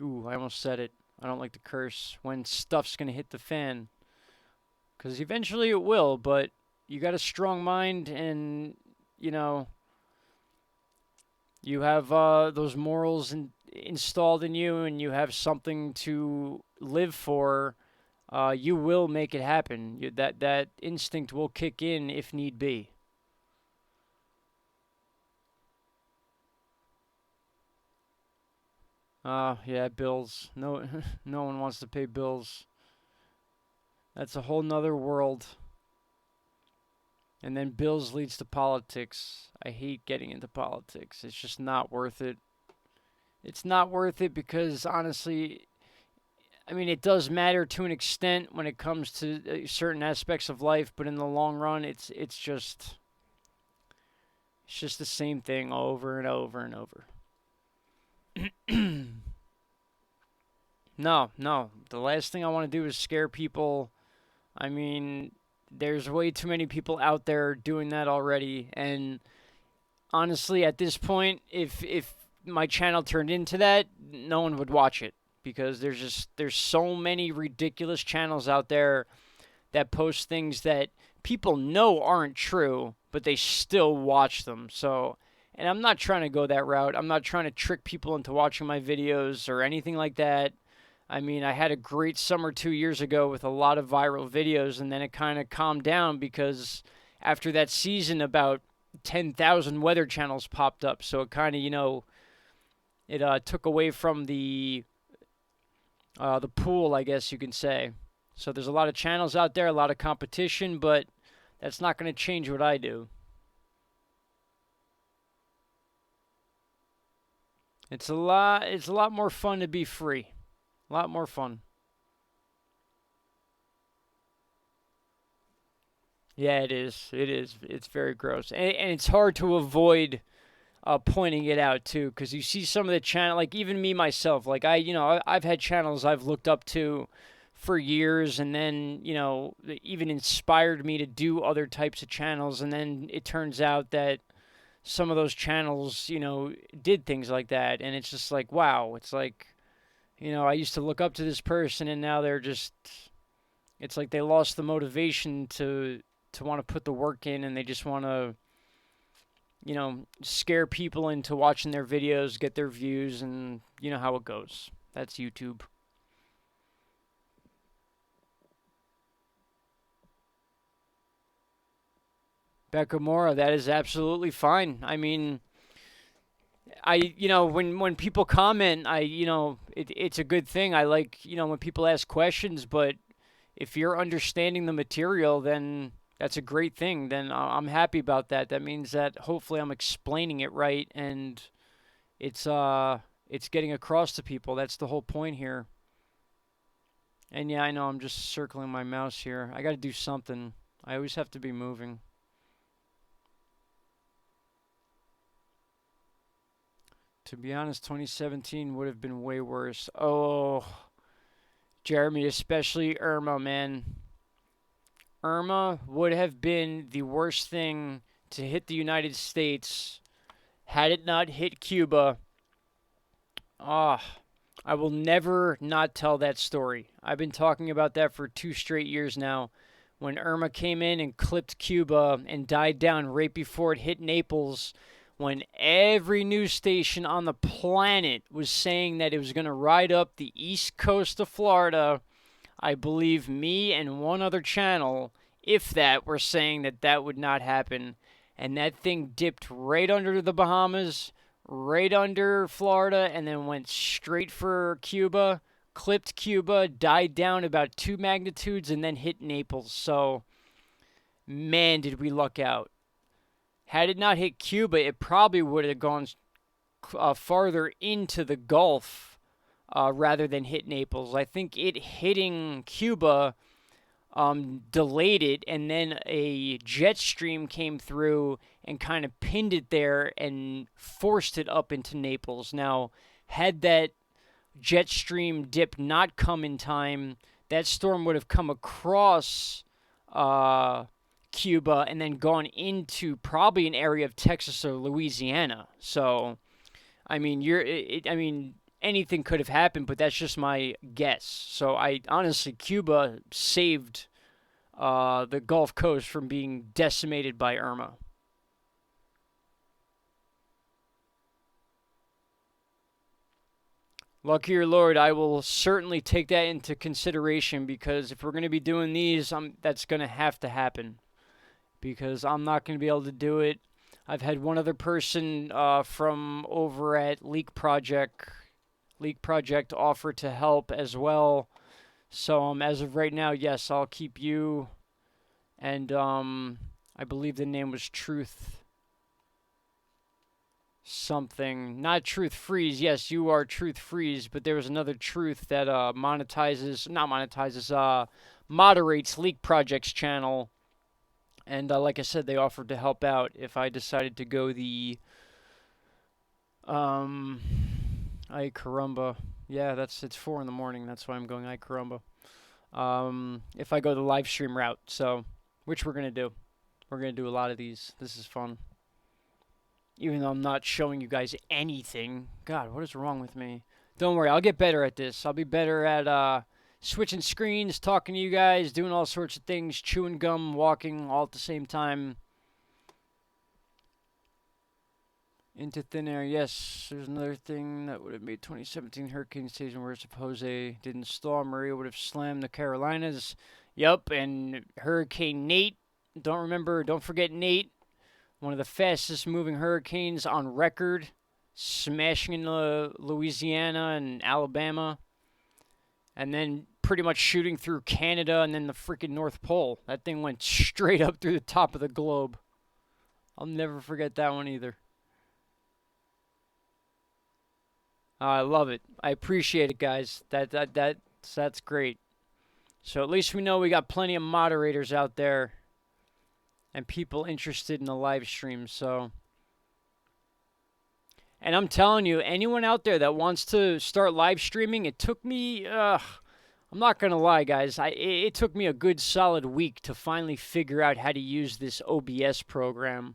Ooh, I almost said it. I don't like to curse. When stuff's gonna hit the fan. Because eventually it will, but you got a strong mind and, you know, you have those morals installed in you and you have something to live for, you will make it happen. That instinct will kick in if need be. Yeah, bills. No, no one wants to pay bills. That's a whole nother world. And then bills leads to politics. I hate getting into politics. It's just not worth it. It's not worth it because honestly, I mean, it does matter to an extent when it comes to certain aspects of life, but in the long run, it's just the same thing over and over and over. No, no. The last thing I want to do is scare people. I mean, there's way too many people out there doing that already, and honestly, at this point, if my channel turned into that, no one would watch it because there's so many ridiculous channels out there that post things that people know aren't true, but they still watch them. So, and I'm not trying to go that route. I'm not trying to trick people into watching my videos or anything like that. I mean, I had a great summer 2 years ago with a lot of viral videos, and then it kind of calmed down because after that season, about 10,000 weather channels popped up. So it kind of, it took away from the pool, I guess you can say. So there's a lot of channels out there, a lot of competition, but that's not going to change what I do. It's a lot more fun to be free. A lot more fun. Yeah, it is. It is. It's very gross, and it's hard to avoid pointing it out too, because you see some of the channel, like even me myself, like I've had channels I've looked up to for years, and then even inspired me to do other types of channels, and then it turns out that some of those channels, did things like that, and it's just like wow, it's like I used to look up to this person, and now they're just, it's like they lost the motivation to want to put the work in, and they just want to scare people into watching their videos, get their views, and you know how it goes. That's YouTube. Becca Mora, that is absolutely fine. I mean, when people comment, it's a good thing. I like, when people ask questions, but if you're understanding the material, then that's a great thing. Then I'm happy about that. That means that hopefully I'm explaining it right and it's uh it's getting across to people. That's the whole point here. And yeah, I know I'm just circling my mouse here. I got to do something. I always have to be moving. To be honest, 2017 would have been way worse. Oh, Jeremy, especially Irma, man. Irma would have been the worst thing to hit the United States had it not hit Cuba. Ah, I will never not tell that story. I've been talking about that for 2 straight years now. When Irma came in and clipped Cuba and died down right before it hit Naples, when every news station on the planet was saying that it was going to ride up the east coast of Florida, I believe me and one other channel, if that, were saying that that would not happen. And that thing dipped right under the Bahamas, right under Florida, and then went straight for Cuba, clipped Cuba, died down about 2 magnitudes, and then hit Naples. So, man, did we luck out. Had it not hit Cuba, it probably would have gone farther into the Gulf rather than hit Naples. I think it hitting Cuba delayed it, and then a jet stream came through and kind of pinned it there and forced it up into Naples. Now, had that jet stream dip not come in time, that storm would have come across Cuba and then gone into probably an area of Texas or Louisiana. So, I mean, anything could have happened, but that's just my guess. So I honestly, Cuba saved the Gulf Coast from being decimated by Irma. Luckier Lord, I will certainly take that into consideration because if we're going to be doing these, that's going to have to happen because I'm not going to be able to do it. I've had one other person from over at Leak Project offer to help as well. So as of right now, yes, I'll keep you and I believe the name was Truth something. Not Truth Freeze. Yes, you are Truth Freeze, but there was another Truth that moderates Leak Project's channel. And like I said, they offered to help out if I decided to go the ay caramba. Yeah, it's 4 in the morning. That's why I'm going ay caramba. If I go the live stream route, so which we're gonna do. We're gonna do a lot of these. This is fun. Even though I'm not showing you guys anything. God, what is wrong with me? Don't worry, I'll get better at this. I'll be better at switching screens, talking to you guys, doing all sorts of things, chewing gum, walking, all at the same time. Into thin air, yes. There's another thing that would have made 2017 hurricane season worse if Jose didn't stall. Maria would have slammed the Carolinas. Yup, and Hurricane Nate. Don't forget Nate. One of the fastest moving hurricanes on record. Smashing into Louisiana and Alabama. And then pretty much shooting through Canada and then the freaking North Pole. That thing went straight up through the top of the globe. I'll never forget that one either. I love it. I appreciate it, guys. That's great. So at least we know we got plenty of moderators out there and people interested in the live stream. So, and I'm telling you, anyone out there that wants to start live streaming, it took me. I'm not gonna lie, guys. It took me a good solid week to finally figure out how to use this OBS program,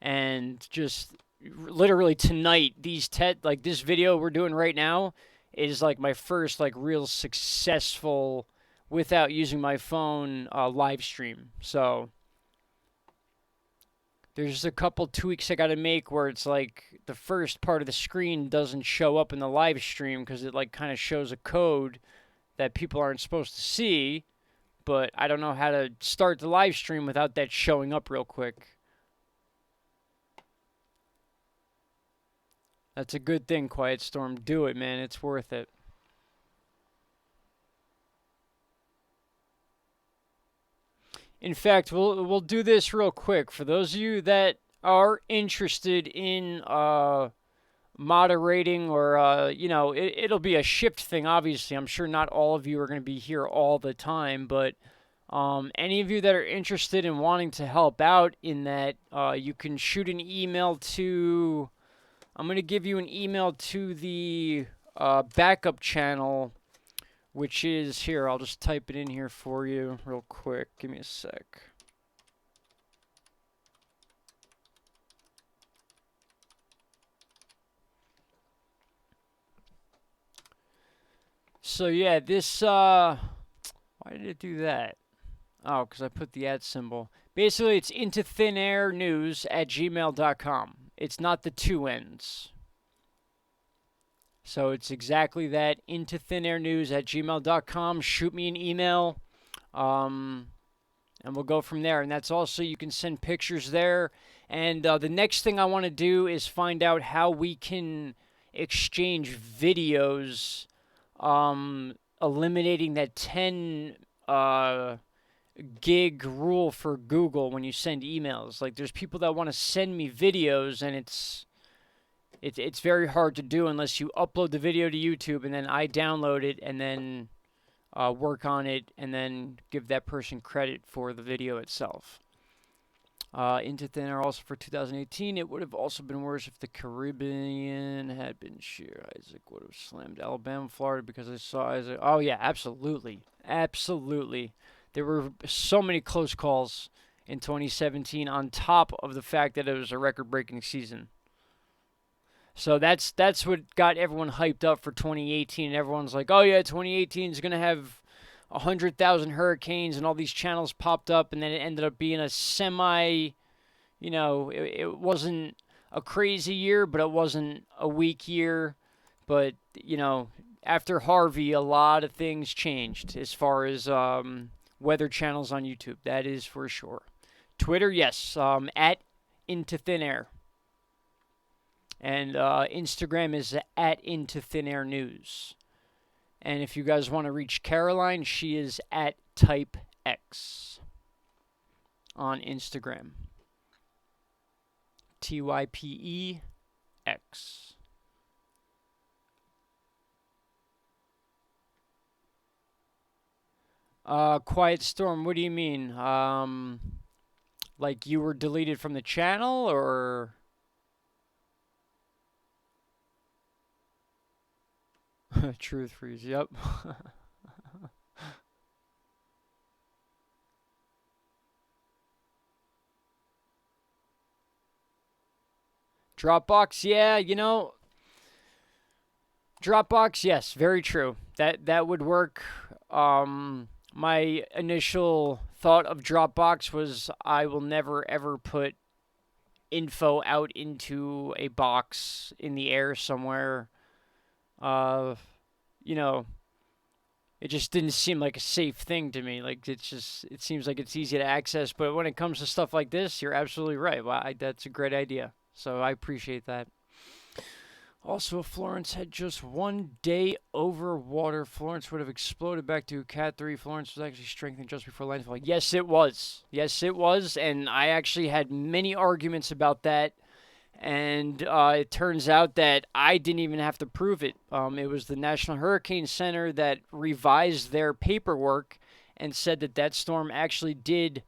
and just literally tonight, this video we're doing right now is like my first like real successful without using my phone live stream. So there's just a couple tweaks I got to make where it's like the first part of the screen doesn't show up in the live stream because it like kind of shows a code that people aren't supposed to see, but I don't know how to start the live stream without that showing up real quick. That's a good thing, Quiet Storm. Do it, man. It's worth it. In fact, we'll do this real quick for those of you that are interested in moderating, or it'll be a shift thing. Obviously, I'm sure not all of you are going to be here all the time, but any of you that are interested in wanting to help out in that, you can shoot an email to. I'm going to give you an email to the backup channel, which is here. I'll just type it in here for you real quick. Give me a sec. So yeah, this why did it do that? Oh, because I put the @ symbol. Basically, it's intothinAirNews@gmail.com. It's not the two N's. So it's exactly that, intothinAirNews@gmail.com. Shoot me an email, and we'll go from there. And that's also, you can send pictures there. And the next thing I want to do is find out how we can exchange videos, eliminating that 10 gig rule for Google when you send emails. Like, there's people that want to send me videos, and it's very hard to do unless you upload the video to YouTube and then I download it and then work on it and then give that person credit for the video itself. Into Thin Air also for 2018. It would have also been worse if the Caribbean had been sheer. Isaac would have slammed Alabama, Florida because I saw Isaac. Oh, yeah, absolutely. Absolutely. There were so many close calls in 2017 on top of the fact that it was a record-breaking season. So that's what got everyone hyped up for 2018. Everyone's like, oh, yeah, 2018 is going to have 100,000 hurricanes, and all these channels popped up, and then it ended up being a semi, it wasn't a crazy year, but it wasn't a weak year. But, after Harvey, a lot of things changed as far as weather channels on YouTube. That is for sure. Twitter, yes, at Into Thin Air. And Instagram is at Into Thin Air News. And if you guys want to reach Caroline, she is at Type X on Instagram. TYPEX. Quiet Storm, what do you mean? Like you were deleted from the channel, or? Truth freeze, yep. Dropbox, yeah, Dropbox, yes, very true. That would work. My initial thought of Dropbox was I will never ever put info out into a box in the air somewhere. You know, it just didn't seem like a safe thing to me. Like, it seems like it's easy to access, but when it comes to stuff like this, you're absolutely right. Well, that's a great idea. So I appreciate that. Also, if Florence had just one day over water, Florence would have exploded back to Cat 3. Florence was actually strengthened just before landfall. Yes, it was. Yes, it was. And I actually had many arguments about that. And it turns out that I didn't even have to prove it. It was the National Hurricane Center that revised their paperwork and said that that storm actually did,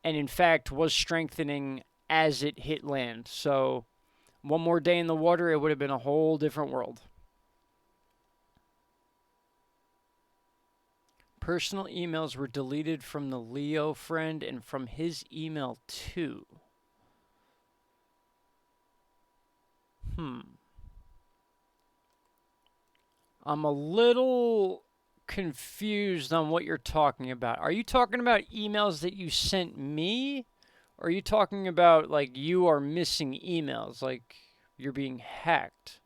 and in fact was strengthening as it hit land. So one more day in the water, it would have been a whole different world. Personal emails were deleted from the Leo friend and from his email too. I'm a little confused on what you're talking about. Are you talking about emails that you sent me? Or are you talking about, like, you are missing emails, like you're being hacked?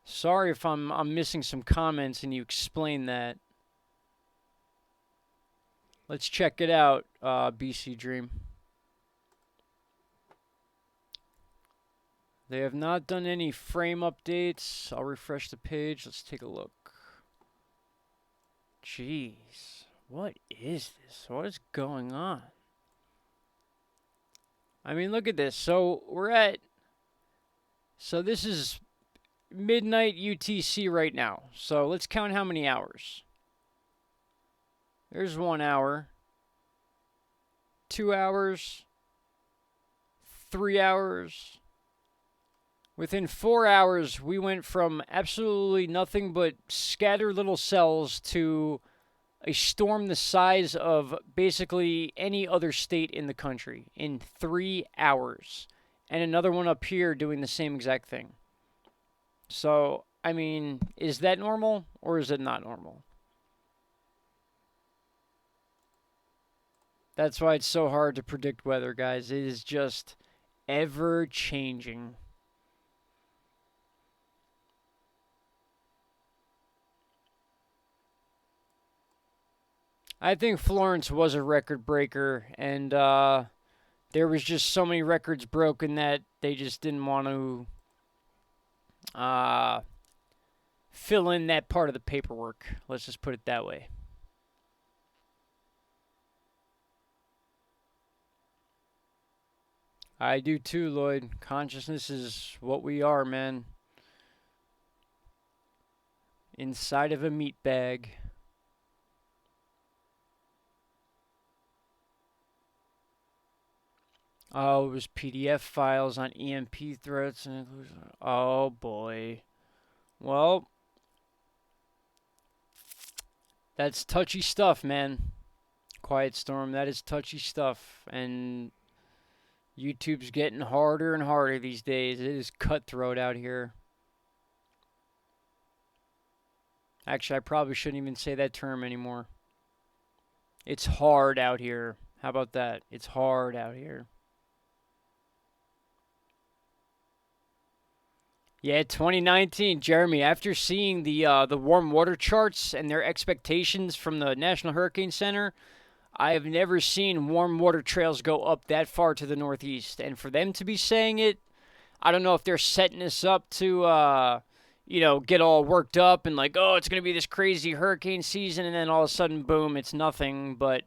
Sorry if I'm missing some comments and you explain that. Let's check it out, BC Dream. They have not done any frame updates. I'll refresh the page. Let's take a look. Jeez. What is this? What is going on? I mean, look at this. So this is midnight UTC right now. So let's count how many hours. There's 1 hour, 2 hours, 3 hours. Within 4 hours, we went from absolutely nothing but scattered little cells to a storm the size of basically any other state in the country in 3 hours. And another one up here doing the same exact thing. So, I mean, is that normal or is it not normal? That's why it's so hard to predict weather, guys. It is just ever changing. I think Florence was a record breaker, and there was just so many records broken that they just didn't want to fill in that part of the paperwork. Let's just put it that way. I do too, Lloyd. Consciousness is what we are, man. Inside of a meat bag. Oh, it was PDF files on EMP threats and inclusion. Oh boy. Well, that's touchy stuff, man. Quiet Storm, that is touchy stuff. And YouTube's getting harder and harder these days. It is cutthroat out here. Actually, I probably shouldn't even say that term anymore. It's hard out here. How about that? It's hard out here. Yeah, 2019, Jeremy. After seeing the warm water charts and their expectations from the National Hurricane Center, I have never seen warm water trails go up that far to the northeast. And for them to be saying it, I don't know if they're setting us up to, get all worked up and like, oh, it's going to be this crazy hurricane season, and then all of a sudden, boom, it's nothing. But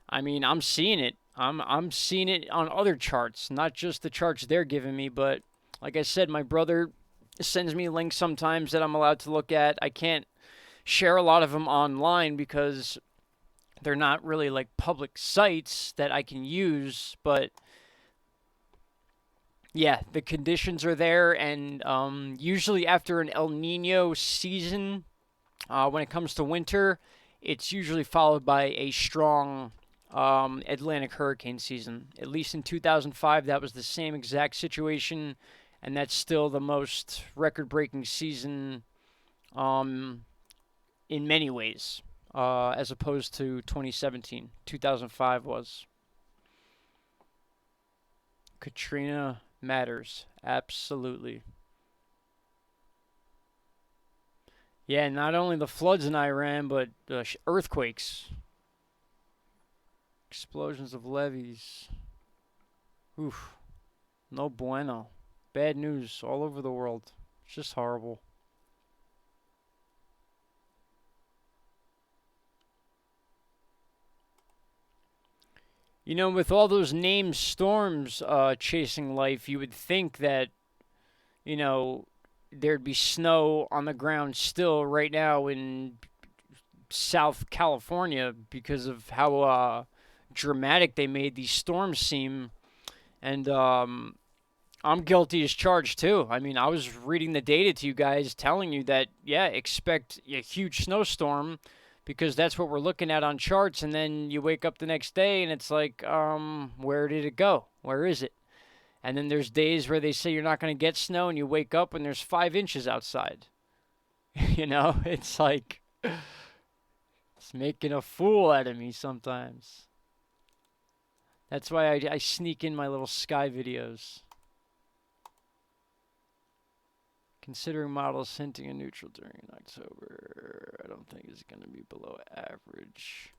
I mean, I'm seeing it. I'm seeing it on other charts, not just the charts they're giving me. But like I said, my brother sends me links sometimes that I'm allowed to look at. I can't share a lot of them online because they're not really like public sites that I can use, but yeah, the conditions are there, and usually after an El Nino season, when it comes to winter, it's usually followed by a strong Atlantic hurricane season. At least in 2005, that was the same exact situation, and that's still the most record-breaking season in many ways, as opposed to 2017. 2005 was. Katrina matters. Absolutely. Yeah, not only the floods in Iran, but earthquakes, explosions of levees. Oof. No bueno. Bad news all over the world. It's just horrible. You know, with all those named storms chasing life, you would think that, you know, there'd be snow on the ground still right now in South California because of how dramatic they made these storms seem. And I'm guilty as charged too. I mean, I was reading the data to you guys telling you that, yeah, expect a huge snowstorm because that's what we're looking at on charts. And then you wake up the next day and it's like, where did it go? Where is it? And then there's days where they say you're not going to get snow and you wake up and there's 5 inches outside. You know, it's like, it's making a fool out of me sometimes. That's why I sneak in my little sky videos. Considering models hinting a neutral during October, I don't think it's going to be below average.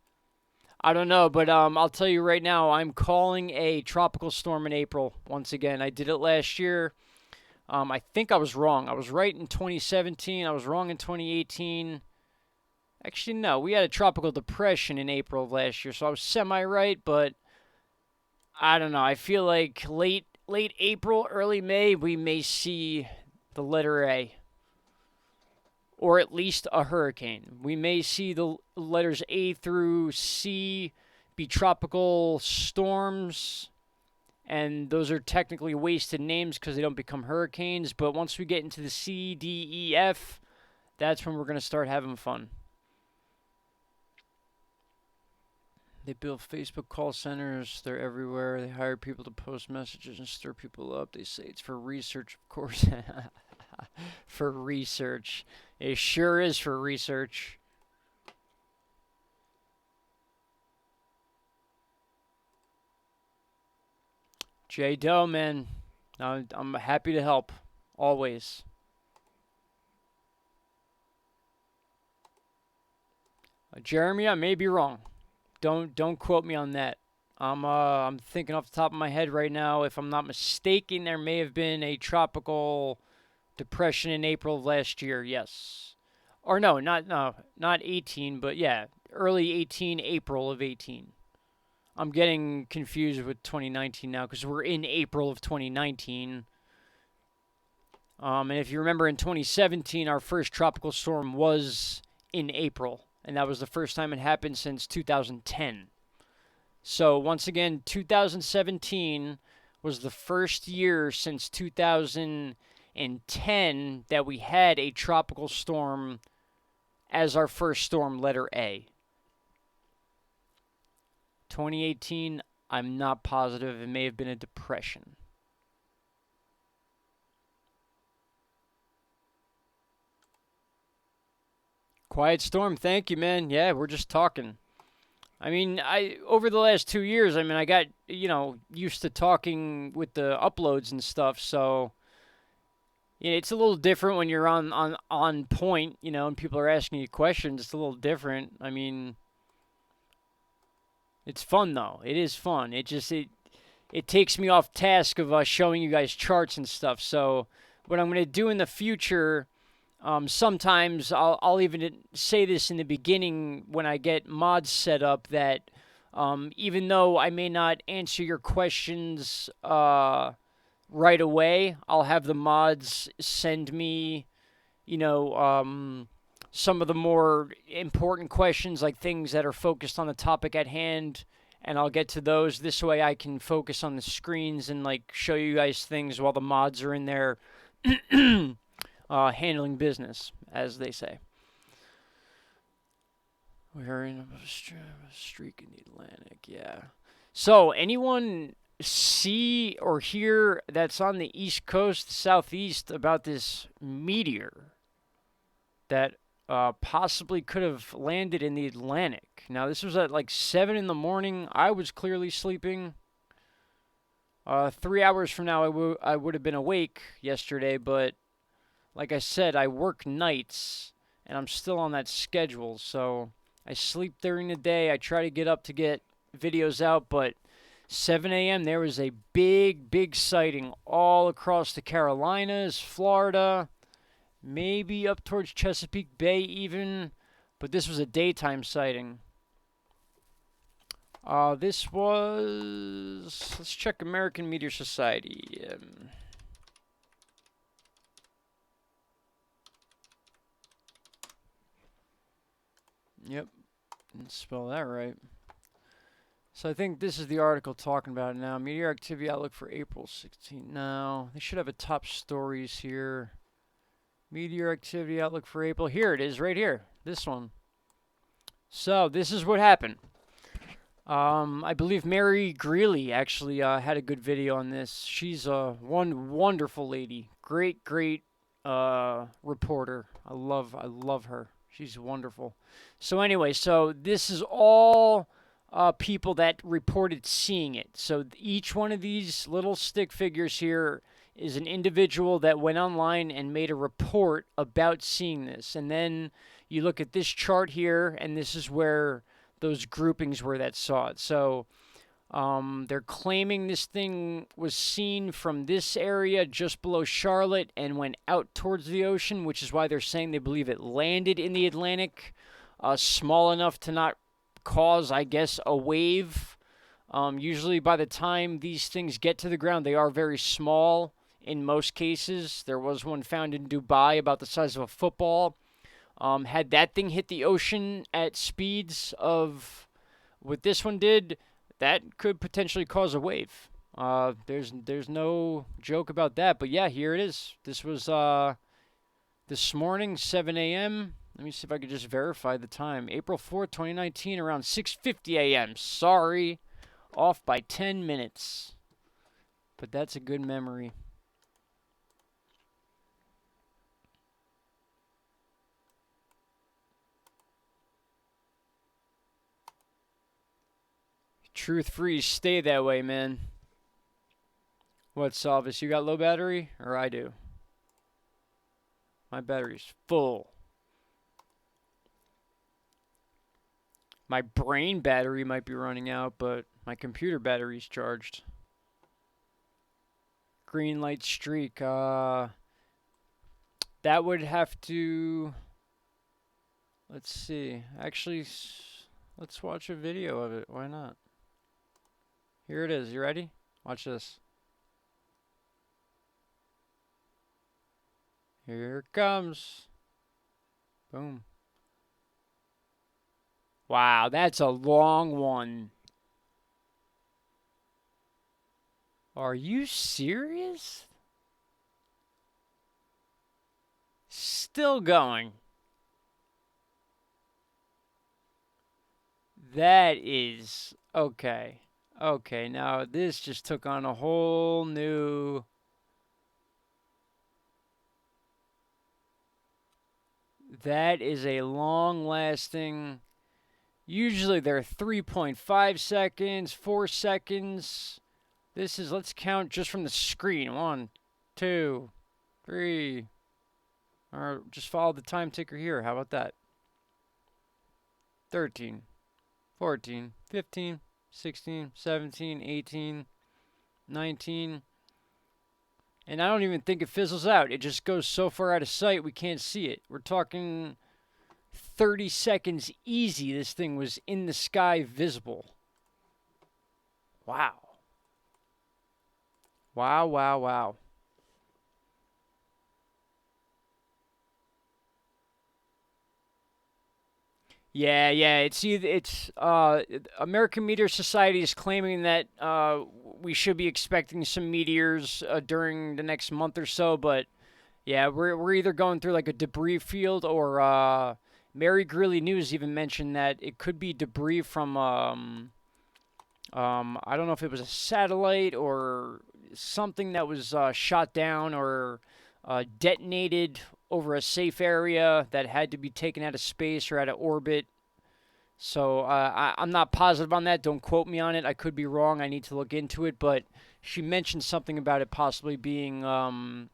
I don't know, but I'll tell you right now, I'm calling a tropical storm in April once again. I did it last year. I think I was wrong. I was right in 2017. I was wrong in 2018. Actually, no. We had a tropical depression in April of last year, so I was semi-right, but I don't know. I feel like late April, early May, we may see the letter A, or at least a hurricane. We may see the letters A through C be tropical storms, and those are technically wasted names because they don't become hurricanes. But once we get into the C, D, E, F, that's when we're going to start having fun. They build Facebook call centers. They're everywhere. They hire people to post messages and stir people up. They say it's for research, of course. For research. It sure is for research. J. Doe, man. I'm happy to help. Always. Jeremy, I may be wrong. Don't quote me on that. I'm thinking off the top of my head right now. If I'm not mistaken, there may have been a tropical depression in April of last year. Yes, or not 18, but yeah, early 18, April of 18. I'm getting confused with 2019 now because we're in April of 2019. And if you remember, in 2017, our first tropical storm was in April. And that was the first time it happened since 2010. So once again, 2017 was the first year since 2010 that we had a tropical storm as our first storm, letter A. 2018, I'm not positive. It may have been a depression. Quiet storm, thank you, man. Yeah, we're just talking. I mean, I over the last 2 years, I mean, I got used to talking with the uploads and stuff. So yeah, it's a little different when you're on point, and people are asking you questions. It's a little different. I mean, it's fun though. It is fun. It takes me off task of showing you guys charts and stuff. So what I'm gonna do in the future. Sometimes I'll even say this in the beginning when I get mods set up that even though I may not answer your questions right away, I'll have the mods send me, some of the more important questions, like things that are focused on the topic at hand, and I'll get to those. This way I can focus on the screens and show you guys things while the mods are in there. Handling business, as they say. We're in a streak in the Atlantic, yeah. So, anyone see or hear that's on the East Coast, Southeast, about this meteor that possibly could have landed in the Atlantic? Now, this was at 7 in the morning. I was clearly sleeping. 3 hours from now, I would have been awake yesterday, but like I said, I work nights, and I'm still on that schedule, so I sleep during the day. I try to get up to get videos out, but 7 a.m., there was a big sighting all across the Carolinas, Florida, maybe up towards Chesapeake Bay even, but this was a daytime sighting. This was... Let's check American Meteor Society. Yep, didn't spell that right. So I think this is the article talking about it now. Meteor activity outlook for April 16th. No, they should have a top stories here. Meteor activity outlook for April. Here it is, right here. This one. So this is what happened. I believe Mary Greeley actually had a good video on this. She's a wonderful lady. Great reporter. I love her. She's wonderful. So anyway, so this is all people that reported seeing it. So each one of these little stick figures here is an individual that went online and made a report about seeing this. And then you look at this chart here, and this is where those groupings were that saw it. So They're claiming this thing was seen from this area just below Charlotte and went out towards the ocean, which is why they're saying they believe it landed in the Atlantic, small enough to not cause, I guess, a wave. Usually, by the time these things get to the ground, they are very small in most cases. There was one found in Dubai about the size of a football. Had that thing hit the ocean at speeds of what this one did, that could potentially cause a wave. There's no joke about that. But yeah, here it is. This was this morning, 7 a.m. Let me see if I could just verify the time. April 4th, 2019, around 6:50 a.m. Sorry, off by 10 minutes. But that's a good memory. Truth free, stay that way, man. What, Salvis? You got low battery? Or I do? My battery's full. My brain battery might be running out, but my computer battery's charged. Green light streak. That would have to... Let's see. Actually, let's watch a video of it. Why not? Here it is. You ready? Watch this. Here it comes. Boom. Wow, that's a long one. Are you serious? Still going. That is... Okay. Okay, now this just took on a whole new... That is a long-lasting... Usually they're 3.5 seconds, 4 seconds. This is, let's count just from the screen. 1, 2, 3. Or just follow the time ticker here. How about that? 13, 14, 15, 16, 17, 18, 19. And I don't even think it fizzles out. It just goes so far out of sight we can't see it. We're talking 30 seconds easy. This thing was in the sky visible. Wow. Wow, wow, wow. Yeah, it's American Meteor Society is claiming that we should be expecting some meteors during the next month or so, but yeah, we're either going through like a debris field or Mary Greeley News even mentioned that it could be debris from I don't know if it was a satellite or something that was shot down or detonated over a safe area that had to be taken out of space or out of orbit. So I'm not positive on that. Don't quote me on it. I could be wrong. I need to look into it. But she mentioned something about it possibly being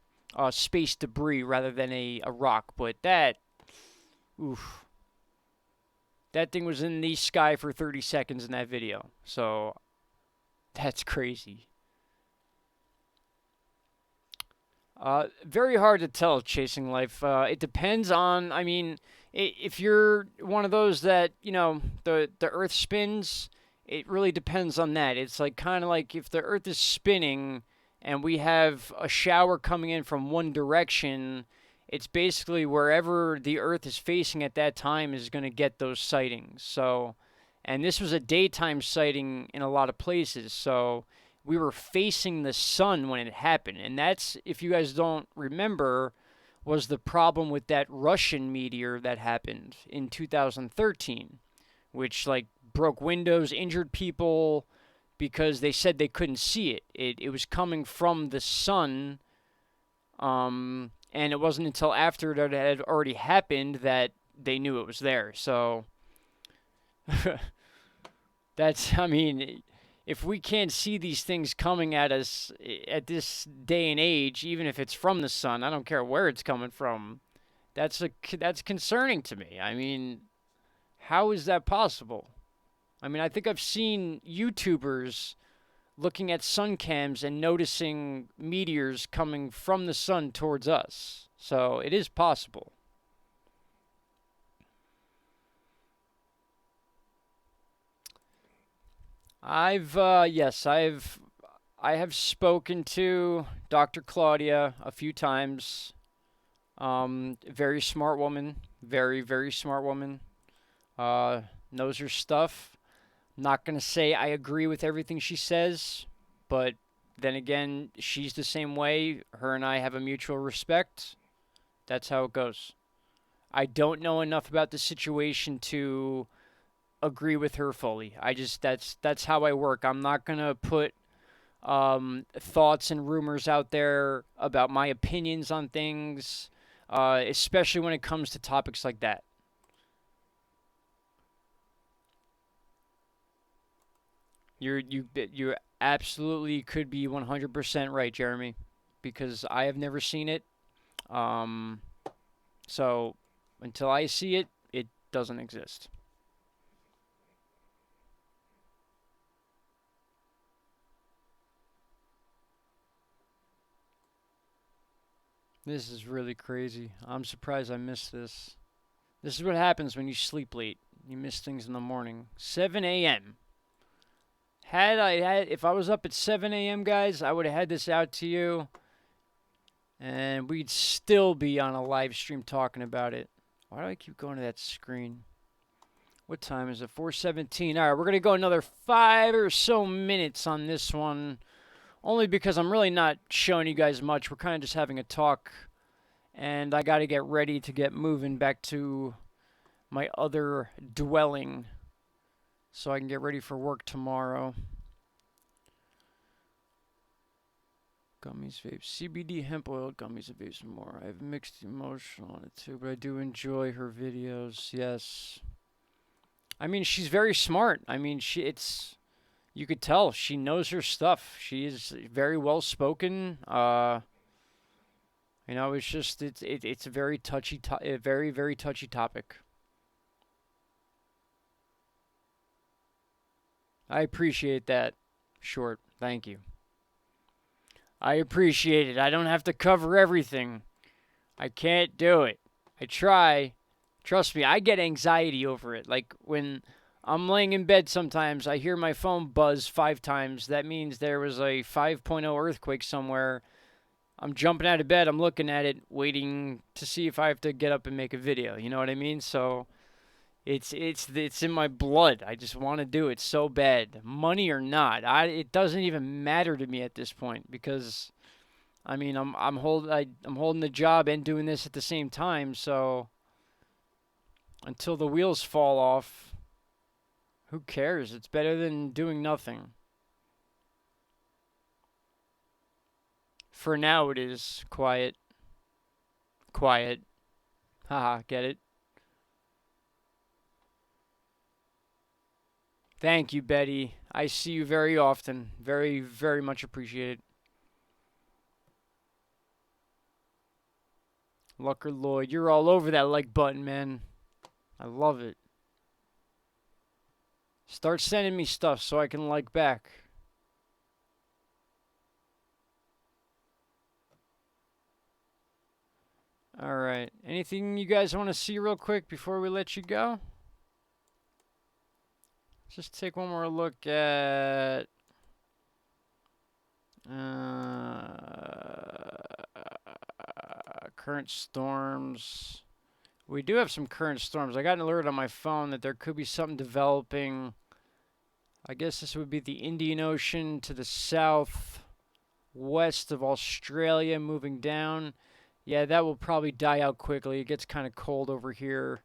space debris rather than a rock. But that, oof. That thing was in the sky for 30 seconds in that video. So that's crazy. Very hard to tell chasing life. It depends on, I mean, if you're one of those that, you know, the earth spins, it really depends on that. It's like kind of like if the earth is spinning and we have a shower coming in from one direction, it's basically wherever the earth is facing at that time is going to get those sightings. So, and this was a daytime sighting in a lot of places. So, we were facing the sun when it happened. And that's, if you guys don't remember, was the problem with that Russian meteor that happened in 2013, which like broke windows, injured people because they said they couldn't see it. It was coming from the sun, and it wasn't until after it had already happened that they knew it was there. So that's, I mean, if we can't see these things coming at us at this day and age, even if it's from the sun, I don't care where it's coming from. That's concerning to me. I mean, how is that possible? I mean, I think I've seen YouTubers looking at sun cams and noticing meteors coming from the sun towards us. So it is possible. I have spoken to Dr. Claudia a few times. Very smart woman, very smart woman. Uh, Knows her stuff. Not gonna say I agree with everything she says, but then again, she's the same way. Her and I have a mutual respect. That's how it goes. I don't know enough about the situation to agree with her fully. That's how I work. I'm not gonna put thoughts and rumors out there about my opinions on things, especially when it comes to topics like that. You absolutely could be 100% right, Jeremy, because I have never seen it. Um, so until I see it, it doesn't exist. This is really crazy. I'm surprised I missed this. This is what happens when you sleep late. You miss things in the morning. 7 a.m. If I was up at 7 a.m., guys, I would have had this out to you, and we'd still be on a live stream talking about it. Why do I keep going to that screen? What time is it? 4:17. All right, we're gonna go another 5 or so minutes on this one, only because I'm really not showing you guys much. We're kind of just having a talk, and I got to get ready to get moving back to my other dwelling so I can get ready for work tomorrow. Gummies, vapes, CBD, hemp oil, gummies, and vapes, and more. I have mixed emotion on it too, but I do enjoy her videos. Yes. I mean, she's very smart. I mean, you could tell she knows her stuff. She is very well spoken. It's just it's a very touchy, a very touchy topic. I appreciate that. Short. Thank you. I appreciate it. I don't have to cover everything. I can't do it. I try. Trust me, I get anxiety over it. Like when I'm laying in bed sometimes, I hear my phone buzz 5 times. That means there was a 5.0 earthquake somewhere. I'm jumping out of bed, I'm looking at it, waiting to see if I have to get up and make a video. You know what I mean? So it's in my blood. I just want to do it so bad, money or not. It doesn't even matter to me at this point because I mean I'm holding the job and doing this at the same time. So until the wheels fall off, who cares? It's better than doing nothing. For now, it is quiet, quiet. Haha, get it? Thank you, Betty. I see you very often. Very much appreciated. Lucker Lloyd, you're all over that like button, man. I love it. Start sending me stuff so I can like back. Alright. Anything you guys want to see real quick before we let you go? Just take one more look at current storms. We do have some current storms. I got an alert on my phone that there could be something developing. I guess this would be the Indian Ocean to the south west of Australia moving down. Yeah, that will probably die out quickly. It gets kind of cold over here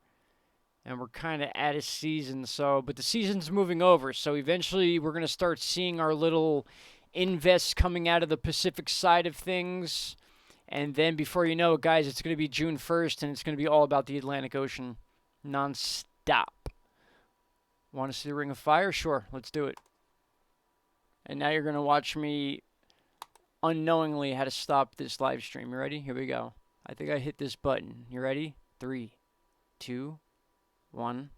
and we're kind of out of season. So, but the season's moving over. So eventually we're going to start seeing our little invests coming out of the Pacific side of things. And then before you know it, guys, it's going to be June 1st and it's going to be all about the Atlantic Ocean non-stop. Want to see the Ring of Fire? Sure, let's do it. And now you're going to watch me unknowingly how to stop this live stream. You ready? Here we go. I think I hit this button. You ready? 3, 2, 1.